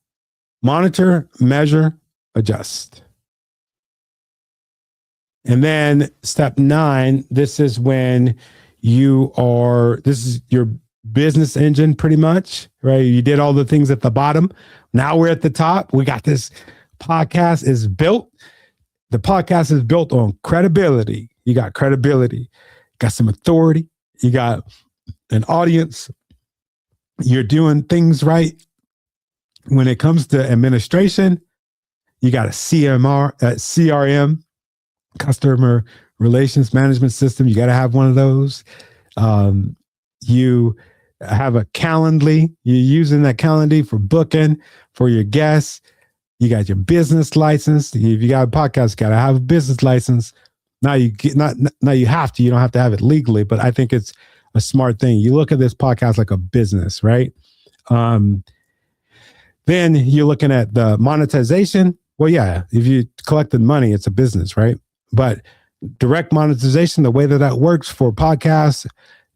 C: monitor, measure, adjust. And then step 9, this is when this is your business engine pretty much, right? You did all the things at the bottom. Now we're at the top. We got this podcast is built. The podcast is built on credibility. You got credibility, got some authority. You got an audience. You're doing things right. When it comes to administration, you got a CRM, customer relations management system. You got to have one of those. You have a Calendly. You're using that Calendly for booking for your guests. You got your business license. If you got a podcast, you got to have a business license. Now you have to. You don't have to have it legally, but I think it's a smart thing. You look at this podcast like a business, right? Then you're looking at the monetization. Well, yeah, if you collected money, it's a business, right? But direct monetization, the way that works for podcasts,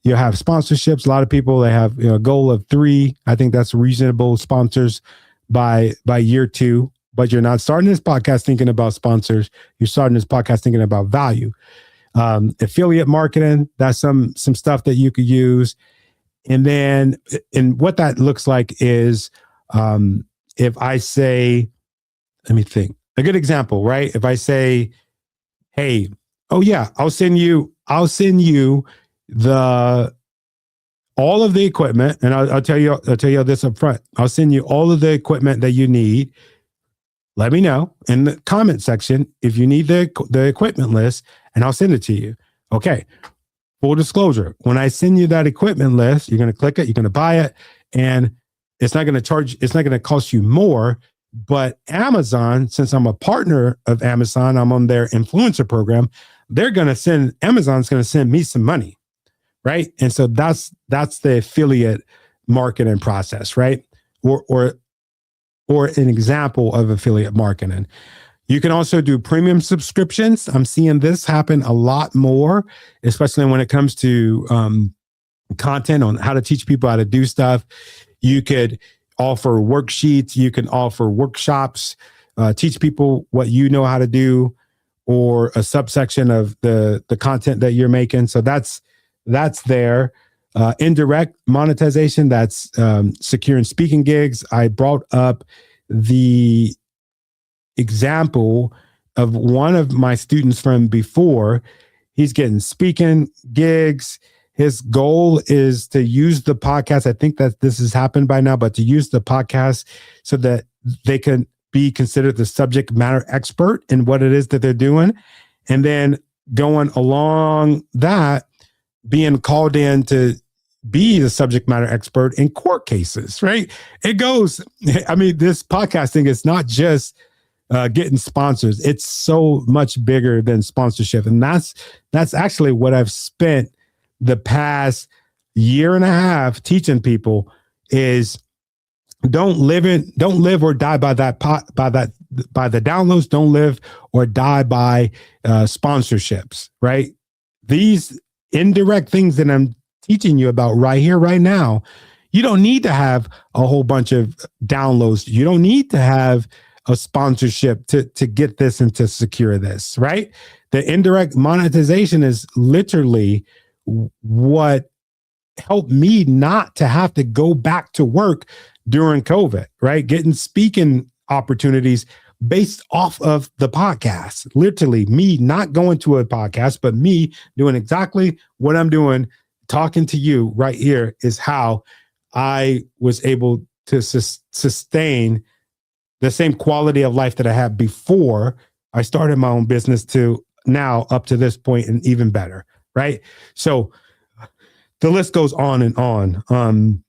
C: you have sponsorships. A lot of people, they have a goal of 3. I think that's reasonable sponsors by year 2. But you're not starting this podcast thinking about sponsors. You're starting this podcast thinking about value. Affiliate marketing, that's some stuff that you could use. And then, and what that looks like is, if I say, let me think, a good example, right? If I say, hey, oh yeah, I'll send you all of the equipment, and I'll tell you this up front. I'll send you all of the equipment that you need. Let me know in the comment section if you need the equipment list, and I'll send it to you. Okay. Full disclosure. When I send you that equipment list, you're going to click it, you're going to buy it, and it's not going to cost you more. But Amazon, since I'm a partner of Amazon, I'm on their influencer program, Amazon's going to send me some money. Right. And so that's the affiliate marketing process, right? Or an example of affiliate marketing. You can also do premium subscriptions. I'm seeing this happen a lot more, especially when it comes to content on how to teach people how to do stuff. You could offer worksheets. You can offer workshops, teach people what you know how to do, or a subsection of the content that you're making. So that's there. Indirect monetization, that's securing speaking gigs. I brought up the example of one of my students from before. He's getting speaking gigs. His goal is to use the podcast. I think that this has happened by now, but to use the podcast so that they can be considered the subject matter expert in what it is that they're doing. And then going along that, being called in to be the subject matter expert in court cases, right? It goes, I mean, this podcasting is not just getting sponsors. It's so much bigger than sponsorship. And that's actually what I've spent the past year and a half teaching people is don't live or die by the downloads. Don't live or die by sponsorships, right? These indirect things that I'm teaching you about right here, right now, you don't need to have a whole bunch of downloads. You don't need to have a sponsorship to get this and to secure this, right? The indirect monetization is literally what helped me not to have to go back to work during COVID, right? Getting speaking opportunities based off of the podcast. Literally me not going to a podcast, but me doing exactly what I'm doing, talking to you right here is how I was able to sustain the same quality of life that I had before I started my own business to now up to this point and even better, right? So the list goes on and on.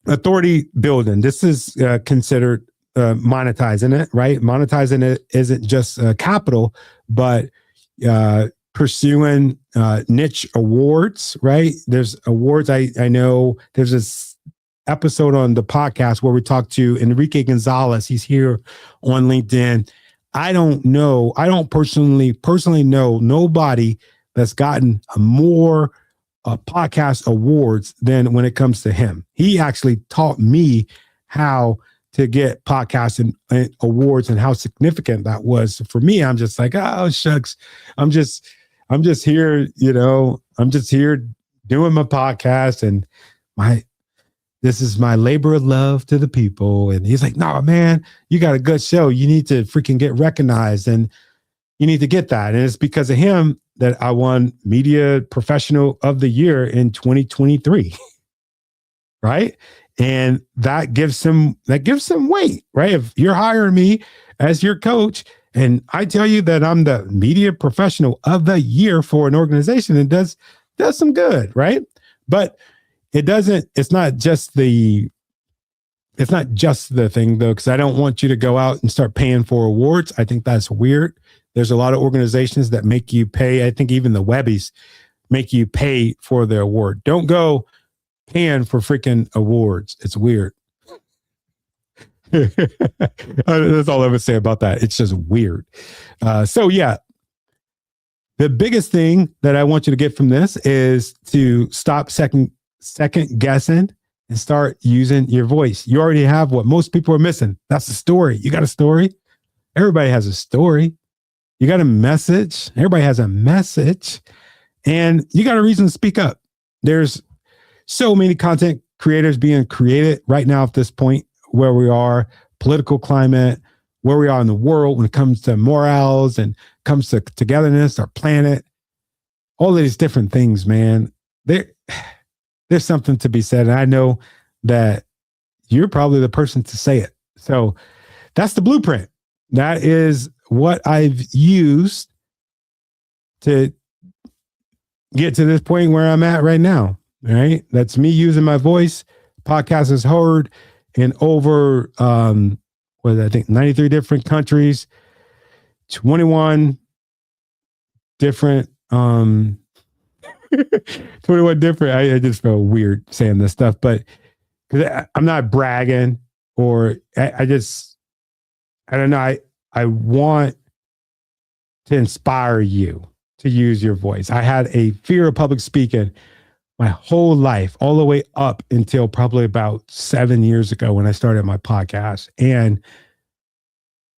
C: Authority building. This is considered monetizing it, right? Monetizing it isn't just capital, but pursuing niche awards, right? There's awards. I know there's this episode on the podcast where we talked to Enrique Gonzalez. He's here on LinkedIn. I don't know. I don't personally know nobody that's gotten more podcast awards than when it comes to him. He actually taught me how to get podcast and awards and how significant that was. For me, I'm just like, oh, shucks. I'm just here, I'm just here doing my podcast and this is my labor of love to the people. And he's like, no, man, you got a good show. You need to freaking get recognized and you need to get that. And it's because of him that I won Media Professional of the Year in 2023. Right. And that gives some weight, right? If you're hiring me as your coach and I tell you that I'm the Media Professional of the Year for an organization, it does some good, right? But it's not just the thing though, because I don't want you to go out and start paying for awards. I think that's weird. There's a lot of organizations that make you pay. I think even the Webbies make you pay for their award. Don't go paying for freaking awards. It's weird. That's all I would say about that. It's just weird. So yeah, the biggest thing that I want you to get from this is to stop second guessing and start using your voice. You already have what most people are missing. That's the story. You got a story. Everybody has a story. You got a message. Everybody has a message. And you got a reason to speak up. There's so many content creators being created right now at this point where we are, political climate, where we are in the world when it comes to morals and comes to togetherness, our planet, all of these different things, man. There's something to be said. And I know that you're probably the person to say it. So that's the blueprint. That is what I've used to get to this point where I'm at right now. All right. That's me using my voice. Podcast is heard in over, I think 93 different countries, 21 different, 21 different. I just feel weird saying this stuff, but because I'm not bragging or I don't know. I want to inspire you to use your voice. I had a fear of public speaking my whole life, all the way up until probably about 7 years ago when I started my podcast. And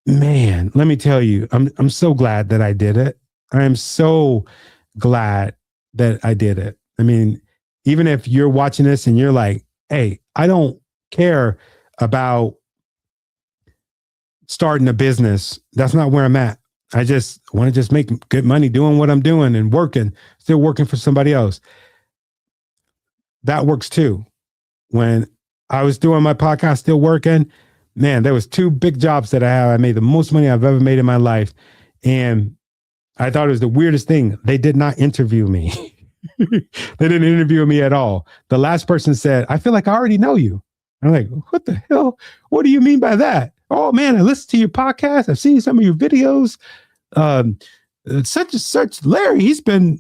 C: man, let me tell you, I'm so glad that I did it. I am so glad that I did it. I mean, even if you're watching this and you're like, hey, I don't care about starting a business. That's not where I'm at. I just want to just make good money doing what I'm doing and still working for somebody else. That works too. When I was doing my podcast, still working, man, there was 2 big jobs that I had. I made the most money I've ever made in my life. And I thought it was the weirdest thing. They did not interview me. They didn't interview me at all. The last person said, I feel like I already know you. I'm like, what the hell? What do you mean by that? Oh man, I listened to your podcast. I've seen some of your videos. Such and such Larry, he's been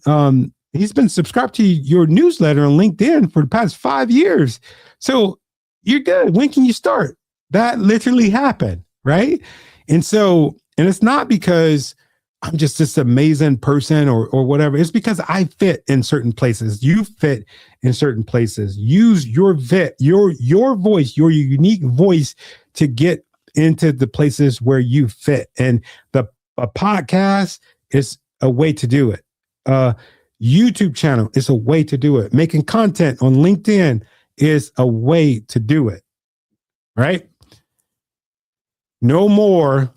C: subscribed to your newsletter on LinkedIn for the past 5 years. So you're good. When can you start? That literally happened, right? And it's not because I'm just this amazing person or whatever. It's because I fit in certain places. You fit in certain places. Use your your voice, your unique voice to get into the places where you fit. And a podcast is a way to do it. YouTube channel is a way to do it. Making content on LinkedIn is a way to do it. Right? No more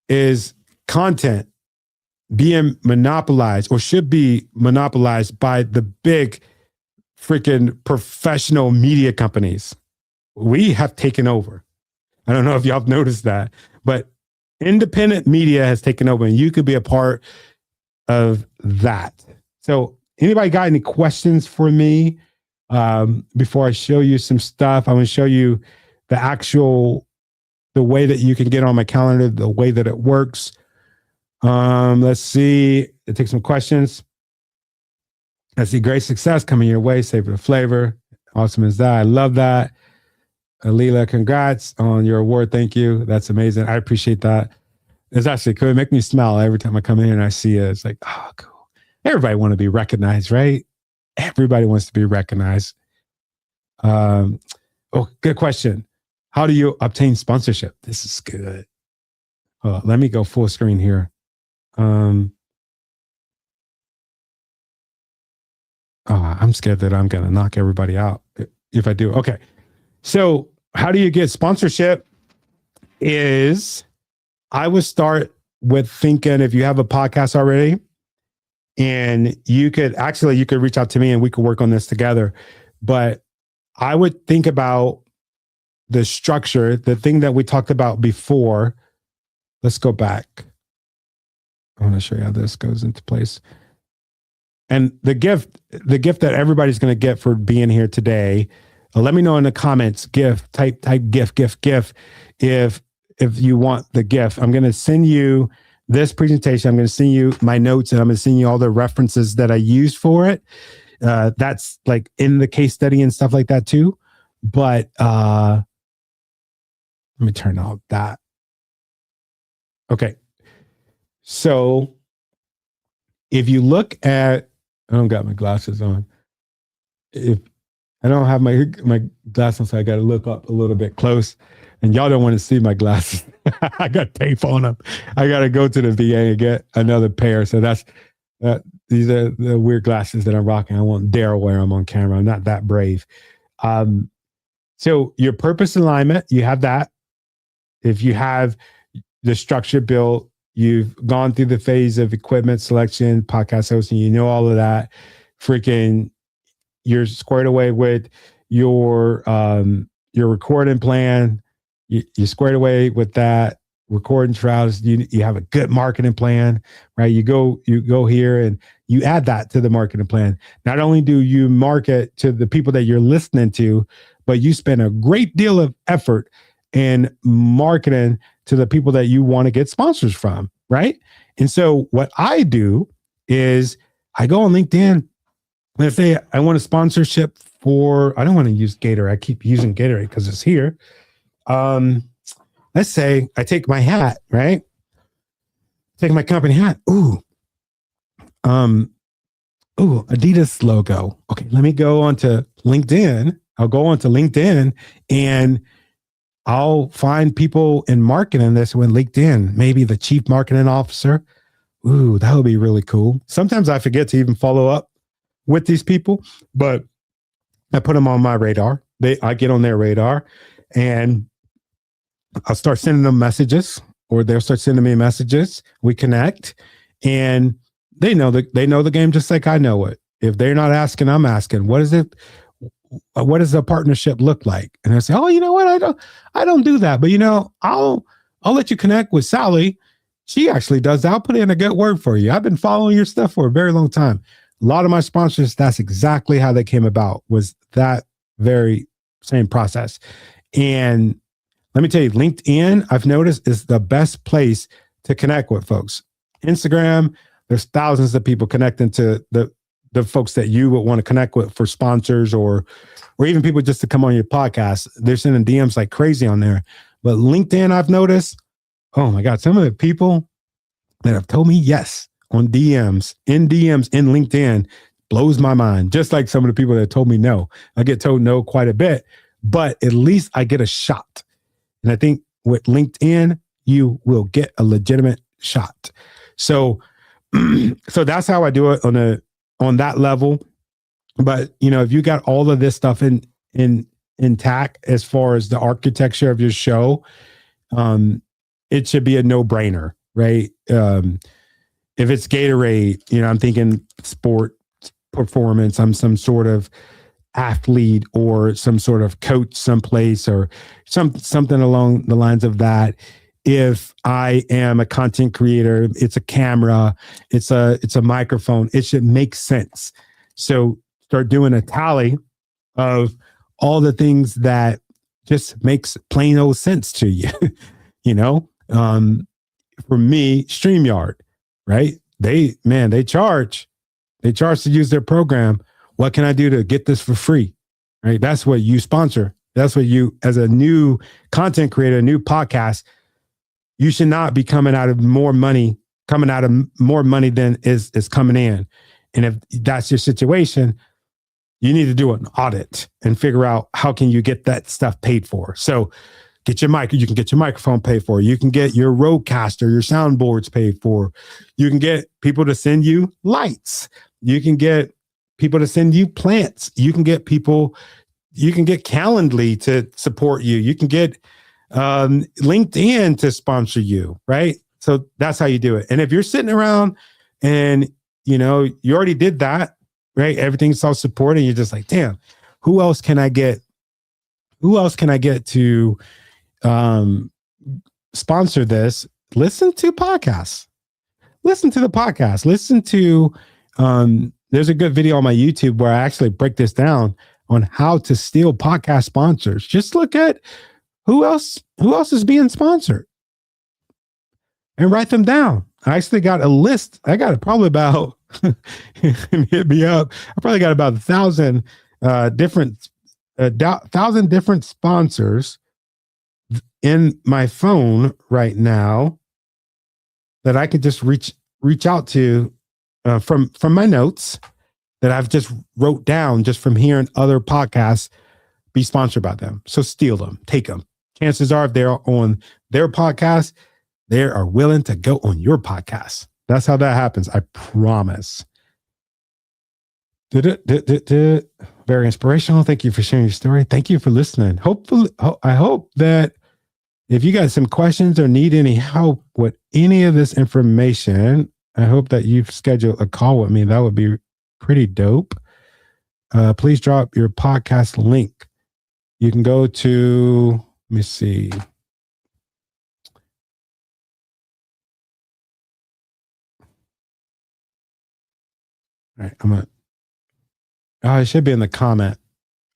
C: is content being monopolized or should be monopolized by the big freaking professional media companies. We have taken over. I don't know if y'all have noticed that, but independent media has taken over, and you could be a part of that. So anybody got any questions for me before I show you some stuff? I'm going to show you the way that you can get on my calendar, the way that it works. Let's see. Let's take some questions. I see great success coming your way. Savor the flavor. Awesome as that. I love that. Alila, congrats on your award. Thank you. That's amazing. I appreciate that. It's actually cool. It makes me smile every time I come in and I see it. It's like, oh, cool. Everybody wants to be recognized, right? Everybody wants to be recognized. Good question. How do you obtain sponsorship? This is good. Let me go full screen here. I'm scared that I'm going to knock everybody out if I do. Okay. So how do you get sponsorship is I would start with thinking if you have a podcast already and you could reach out to me and we could work on this together. But I would think about the structure, the thing that we talked about before. Let's go back. I want to show you how this goes into place. And the gift that everybody's going to get for being here today, let me know in the comments, type gift, if you want the gift. I'm going to send you this presentation. I'm going to send you my notes, and I'm going to send you all the references that I used for it. That's like in the case study and stuff like that too. But let me turn off that. Okay. So if you look at, I don't got my glasses on. If I don't have my glasses on, so I got to look up a little bit close. And y'all don't want to see my glasses. I got tape on them. I got to go to the VA and get another pair. So these are the weird glasses that I'm rocking. I won't dare wear them on camera. I'm not that brave. So your purpose alignment, you have that. If you have the structure built, you've gone through the phase of equipment selection, podcast hosting, you know all of that. Freaking, you're squared away with your recording plan. You're squared away with that. Recording trials. You have a good marketing plan, right? You go here and you add that to the marketing plan. Not only do you market to the people that you're listening to, but you spend a great deal of effort in marketing to the people that you want to get sponsors from, right? And so what I do is I go on LinkedIn. Let's say I want a sponsorship for, I don't want to use Gatorade. I keep using Gatorade because it's here. Let's say I take my hat, right? Take my company hat. Ooh, Adidas logo. Okay, let me go onto LinkedIn. I'll go onto LinkedIn and I'll find people in marketing this with LinkedIn, maybe the chief marketing officer. Ooh, that would be really cool. Sometimes I forget to even follow up with these people, but I put them on my radar. I get on their radar and I'll start sending them messages, or they'll start sending me messages. We connect, and they know the game just like I know it. If they're not asking, I'm asking. What is it? what does a partnership look like? And I say, oh, you know what? I don't do that, but I'll let you connect with Sally. She actually does that. I'll put in a good word for you. I've been following your stuff for a very long time. A lot of my sponsors, that's exactly how they came about, was that very same process. And let me tell you, LinkedIn, I've noticed, is the best place to connect with folks. Instagram, there's thousands of people connecting to the folks that you would want to connect with for sponsors or even people just to come on your podcast. They're sending DMs like crazy on there. But LinkedIn, I've noticed, oh my God, some of the people that have told me yes on DMs in LinkedIn blows my mind. Just like some of the people that told me no. I get told no quite a bit, but at least I get a shot. And I think with LinkedIn, you will get a legitimate shot. So that's how I do it on that level. But if you got all of this stuff intact as far as the architecture of your show, it should be a no-brainer, right? If it's Gatorade, I'm thinking sport performance. I'm some sort of athlete or some sort of coach someplace or something along the lines of that. If I am a content creator, it's a camera, it's a microphone. It should make sense. So start doing a tally of all the things that just makes plain old sense to you. For me, StreamYard, right? They charge to use their program. What can I do to get this for free? Right? That's what you sponsor. That's what you, as a new content creator, a new podcast, you should not be coming out of more money than is coming in. And if that's your situation, you need to do an audit and figure out how can you get that stuff paid for. So get your mic. You can get your microphone paid for. You can get your Rodecaster, your soundboards paid for. You can get people to send you lights. You can get people to send you plants. You can get Calendly to support you. You can get LinkedIn to sponsor you, right? So that's how you do it. And if you're sitting around and you already did that, right? Everything's self-supporting. You're just like, damn, who else can I get to sponsor this? Listen to podcasts. Listen to the podcast. Listen to, there's a good video on my YouTube where I actually break this down on how to steal podcast sponsors. Just look at who else is being sponsored and write them down. I actually got a list. I got probably about, hit me up. I probably got about 1,000 different sponsors in my phone right now that I could just reach out to from my notes that I've just wrote down just from hearing other podcasts be sponsored by them. So steal them, take them. Chances are if they're on their podcast, they are willing to go on your podcast. That's how that happens. I promise. Very inspirational. Thank you for sharing your story. Thank you for listening. Hopefully, I hope that if you got some questions or need any help with any of this information, I hope that you've scheduled a call with me. That would be pretty dope. Please drop your podcast link. You can go to, let me see. All right, it should be in the comment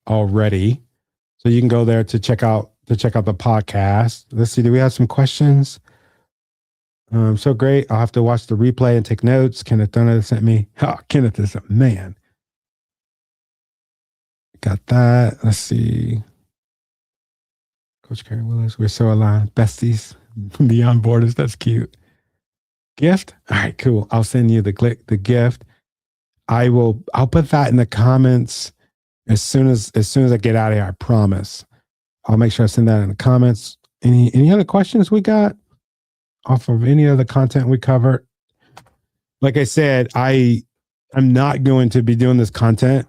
C: already. So you can go there to check out the podcast. Let's see, do we have some questions? So great. I'll have to watch the replay and take notes. Kenneth Thunder sent me. Oh, Kenneth is a man. Got that. Let's see. Coach Kerry Willis, we're so aligned. Besties, beyond borders. That's cute. Gift? All right, cool. I'll send you the gift. I'll put that in the comments as soon as I get out of here. I promise. I'll make sure I send that in the comments. Any other questions we got off of any other content we covered? Like I said, I'm not going to be doing this content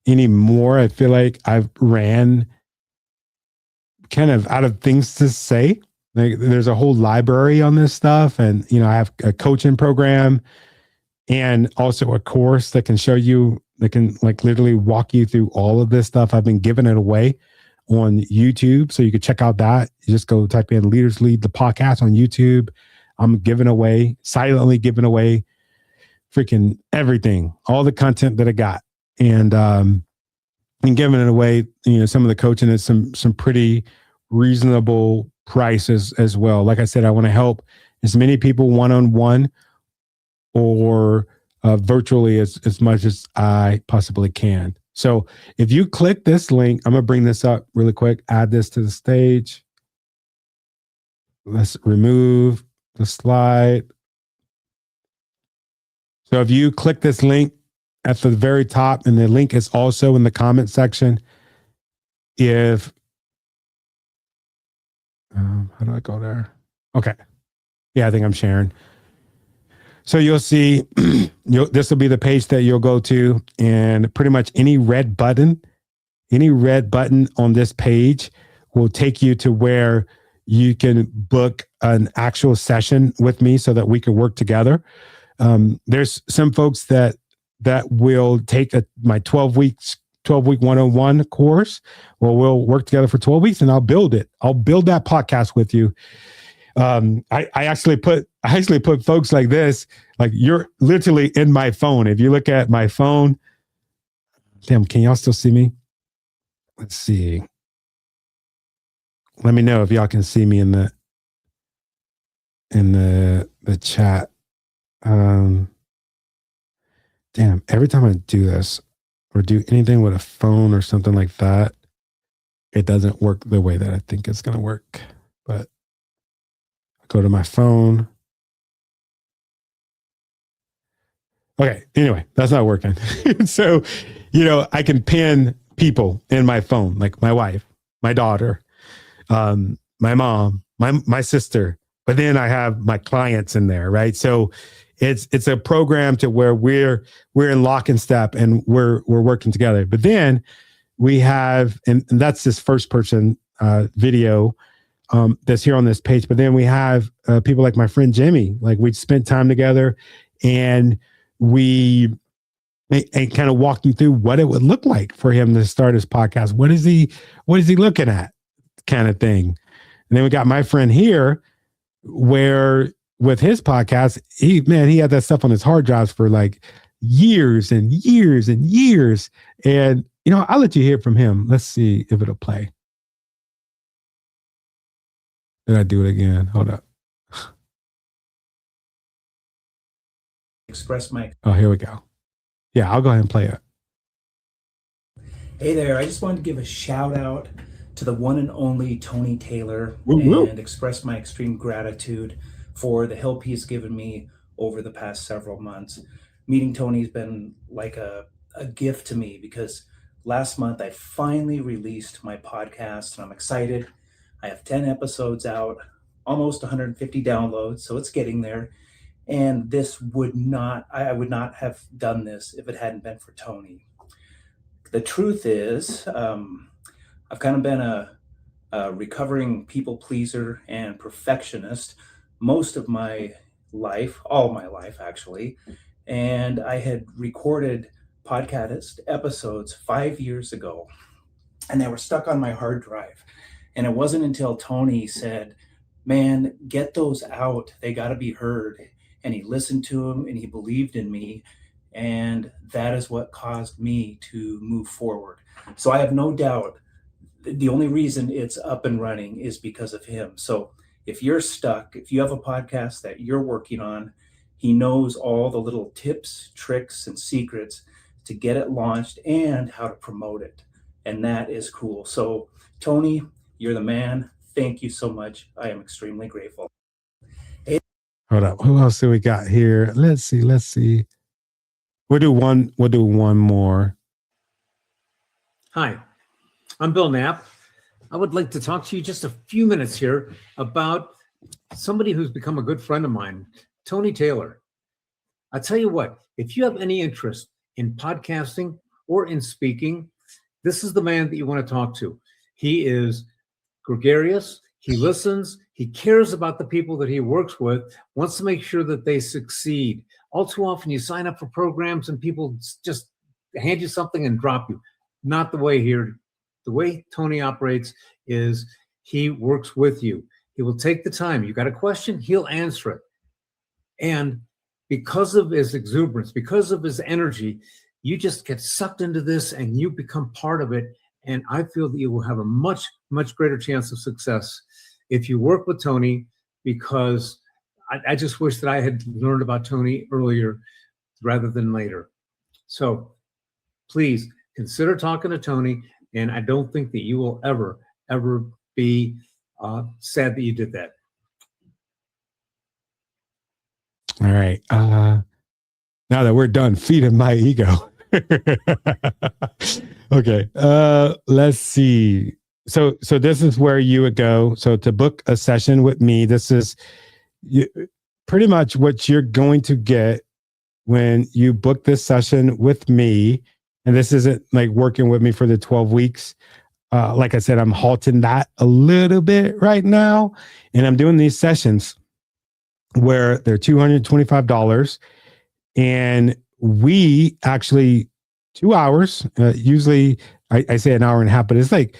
C: anymore. I feel like I've ran kind of out of things to say. Like there's a whole library on this stuff, and I have a coaching program and also a course that can show you that can like literally walk you through all of this stuff. I've been giving it away on YouTube, so you can check out that. You just go type in Leaders Lead the podcast on YouTube. I'm silently giving away freaking everything, all the content that I got, and giving it away. Some of the coaching at some pretty reasonable prices as well. Like I said, I want to help as many people one-on-one or virtually as much as I possibly can. So if you click this link, I'm going to bring this up really quick, add this to the stage. Let's remove the slide. So if you click this link at the very top, and the link is also in the comment section, how do I go there? Okay. Yeah, I think I'm sharing. So you'll see, this will be the page that you'll go to, and pretty much any red button on this page will take you to where you can book an actual session with me so that we can work together. There's some folks that will take my 12-week 101 course. Well, we'll work together for 12 weeks and I'll build it. I'll build that podcast with you. I actually put folks like this, like you're literally in my phone. If you look at my phone, damn, can y'all still see me? Let's see. Let me know if y'all can see me in the chat. Damn, every time I do this or do anything with a phone or something like that, it doesn't work the way that I think it's going to work. But I go to my phone. Okay, anyway, that's not working. So, I can pin people in my phone, like my wife, my daughter, my mom, my sister, but then I have my clients in there, right? So it's a program to where we're in lock and step and we're working together. But then we have, and that's this first person video that's here on this page. But then we have people like my friend Jimmy. Like we spent time together, and we kind of walked him through what it would look like for him to start his podcast. What is he looking at, kind of thing. And then we got my friend here, where with his podcast, he had that stuff on his hard drives for like years and years and years. And, I'll let you hear from him. Let's see if it'll play. Did I do it again? Hold up.
E: Express my.
C: Oh, here we go. Yeah, I'll go ahead and play it.
E: Hey there, I just wanted to give a shout out to the one and only Tony Taylor and express my extreme gratitude for the help he's given me over the past several months. Meeting Tony's been like a gift to me, because last month I finally released my podcast and I'm excited. I have 10 episodes out, almost 150 downloads, so it's getting there. And I would not have done this if it hadn't been for Tony. The truth is, I've kind of been a recovering people pleaser and perfectionist most of my life, all my life actually. And I had recorded podcast episodes 5 years ago, and they were stuck on my hard drive. And it wasn't until Tony said, man, get those out. They got to be heard. And he listened to them and he believed in me. And that is what caused me to move forward. So I have no doubt the only reason it's up and running is because of him. So if you're stuck, if you have a podcast that you're working on, he knows all the little tips, tricks, and secrets to get it launched and how to promote it. And that is cool. So Tony, you're the man. Thank you so much. I am extremely grateful.
C: Hold up. Who else do we got here? Let's see. We'll do one more.
F: Hi, I'm Bill Knapp. I would like to talk to you just a few minutes here about somebody who's become a good friend of mine, Tony Taylor. I tell you what, if you have any interest in podcasting or in speaking, this is the man that you want to talk to. He is gregarious. He listens. He cares about the people that he works with, wants to make sure that they succeed. All too often you sign up for programs and people just hand you something and drop you. Not the way here. The way Tony operates is he works with you. He will take the time. You got a question, he'll answer it. And because of his exuberance, because of his energy, you just get sucked into this and you become part of it. And I feel that you will have a much, much greater chance of success if you work with Tony, because I just wish that I had learned about Tony earlier rather than later. So please consider talking to Tony. And I don't think that you will ever, ever be sad that you did that.
C: All right. Now that we're done feeding my ego. Okay. Let's see. So this is where you would go. So to book a session with me, this is pretty much what you're going to get when you book this session with me. And this isn't like working with me for the 12 weeks. Like I said, I'm halting that a little bit right now. And I'm doing these sessions where they're $225. And we actually 2 hours, usually I say an hour and a half, but it's like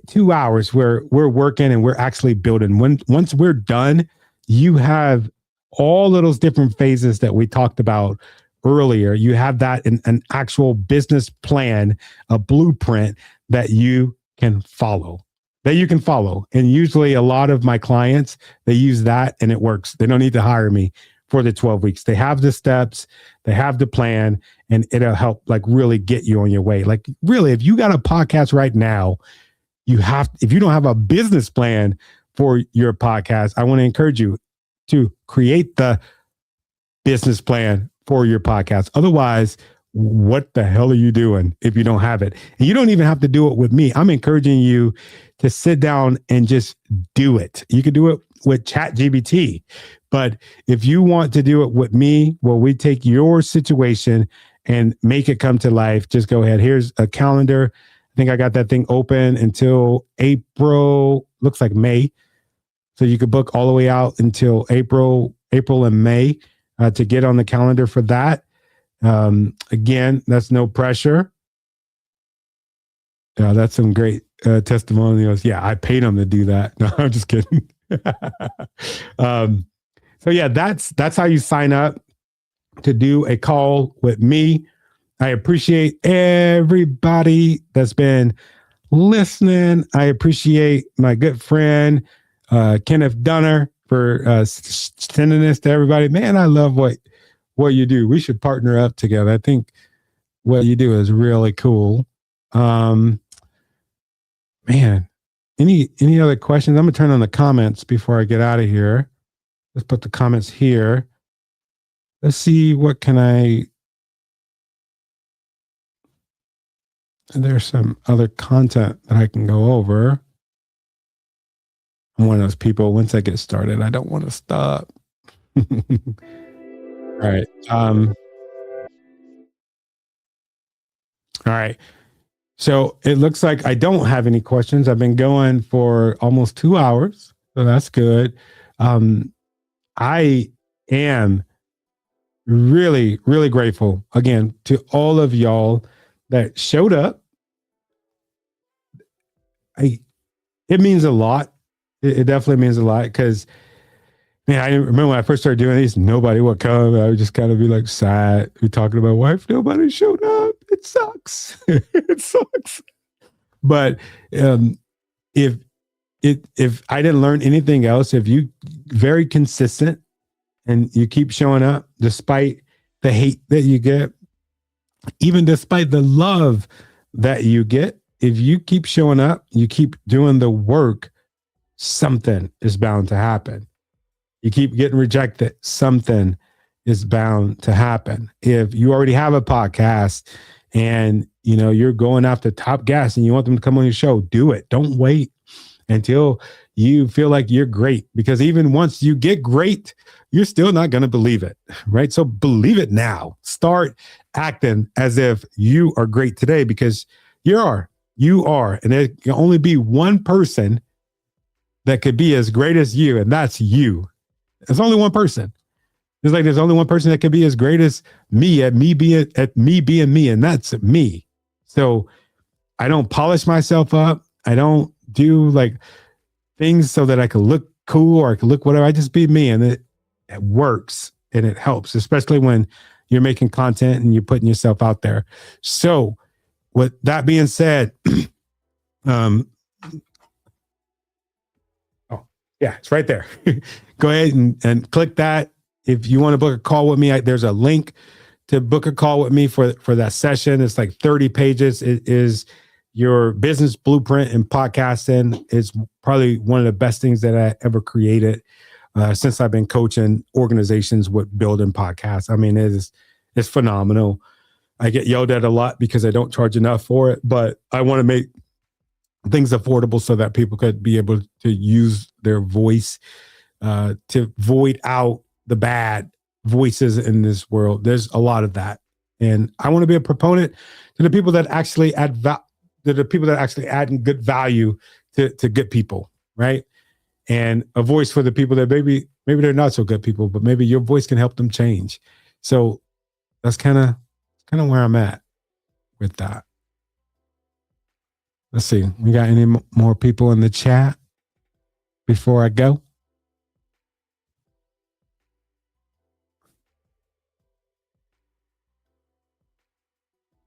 C: 2 hours where we're working and we're actually building. Once we're done, you have all of those different phases that we talked about earlier. You have that in an actual business plan, a blueprint that you can follow. And usually a lot of my clients, they use that and it works. They don't need to hire me for the 12 weeks. They have the steps, they have the plan, and it'll help like really get you on your way. Like really, if you got a podcast right now, if you don't have a business plan for your podcast, I want to encourage you to create the business plan for your podcast. Otherwise, what the hell are you doing if you don't have it? And you don't even have to do it with me. I'm encouraging you to sit down and just do it. You can do it with ChatGPT, but if you want to do it with me, well, we take your situation and make it come to life. Just go ahead. Here's a calendar. I think I got that thing open until April, looks like May. So you could book all the way out until April and May to get on the calendar for that. Again, that's no pressure. Yeah, that's some great testimonials. Yeah, I paid them to do that. No, I'm just kidding. So yeah, that's how you sign up to do a call with me. I appreciate everybody that's been listening. I appreciate my good friend Kenneth Dunner for sending this to everybody. Man, I love what you do. We should partner up together. I think what you do is really cool. Man, any other questions? I'm gonna turn on the comments before I get out of here. Let's put the comments here. Let's see, what can there's some other content that I can go over. I'm one of those people, once I get started, I don't want to stop. All right. All right. So it looks like I don't have any questions. I've been going for almost 2 hours, so that's good. I am really, really grateful again to all of y'all that showed up. It means a lot. It definitely means a lot because, man, I remember when I first started doing these, nobody would come. I would just kind of be like sad. We're talking about why if nobody showed up. It sucks. It sucks. But if I didn't learn anything else, if you very consistent and you keep showing up despite the hate that you get, even despite the love that you get, if you keep showing up, you keep doing the work, something is bound to happen. You keep getting rejected, something is bound to happen. If you already have a podcast and you're going after top gas and you want them to come on your show, do it. Don't wait until you feel like you're great, because even once you get great, you're still not going to believe it, right? So believe it now. Start acting as if you are great today, because you are. And there can only be one person that could be as great as you, and that's you. There's only one person. It's like there's only one person that can be as great as me at me being me, and that's me. So I don't polish myself up. I don't do like things so that I can look cool or I can look whatever. I just be me, and it works and it helps, especially when you're making content and you're putting yourself out there. So with that being said, oh yeah, it's right there. Go ahead and click that. If you want to book a call with me, there's a link to book a call with me for that session. It's like 30 pages. It is your business blueprint in podcasting. It's probably one of the best things that I ever created since I've been coaching organizations with building podcasts. I mean, it's phenomenal. I get yelled at a lot because I don't charge enough for it, but I want to make things affordable so that people could be able to use their voice to void out the bad voices in this world. There's a lot of that. And I want to be a proponent to the people that actually add good value to good people, right? And a voice for the people that maybe they're not so good people, but maybe your voice can help them change. So that's kind of where I'm at with that. Let's see. We got any more people in the chat before I go?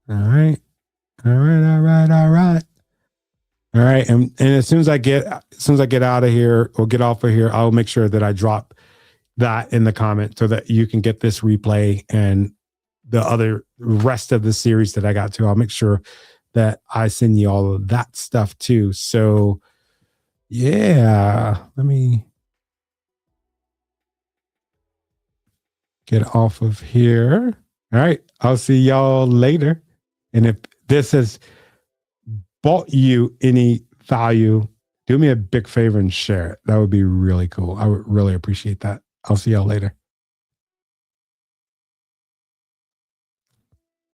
C: All right. All right. And as soon as I get out of here or get off of here, I'll make sure that I drop that in the comment so that you can get this replay and the other rest of the series that I got to. I'll make sure that I send you all of that stuff too. So yeah, let me get off of here. All right. I'll see y'all later. And if this has bought you any value, do me a big favor and share it. That would be really cool. I would really appreciate that. I'll see y'all later.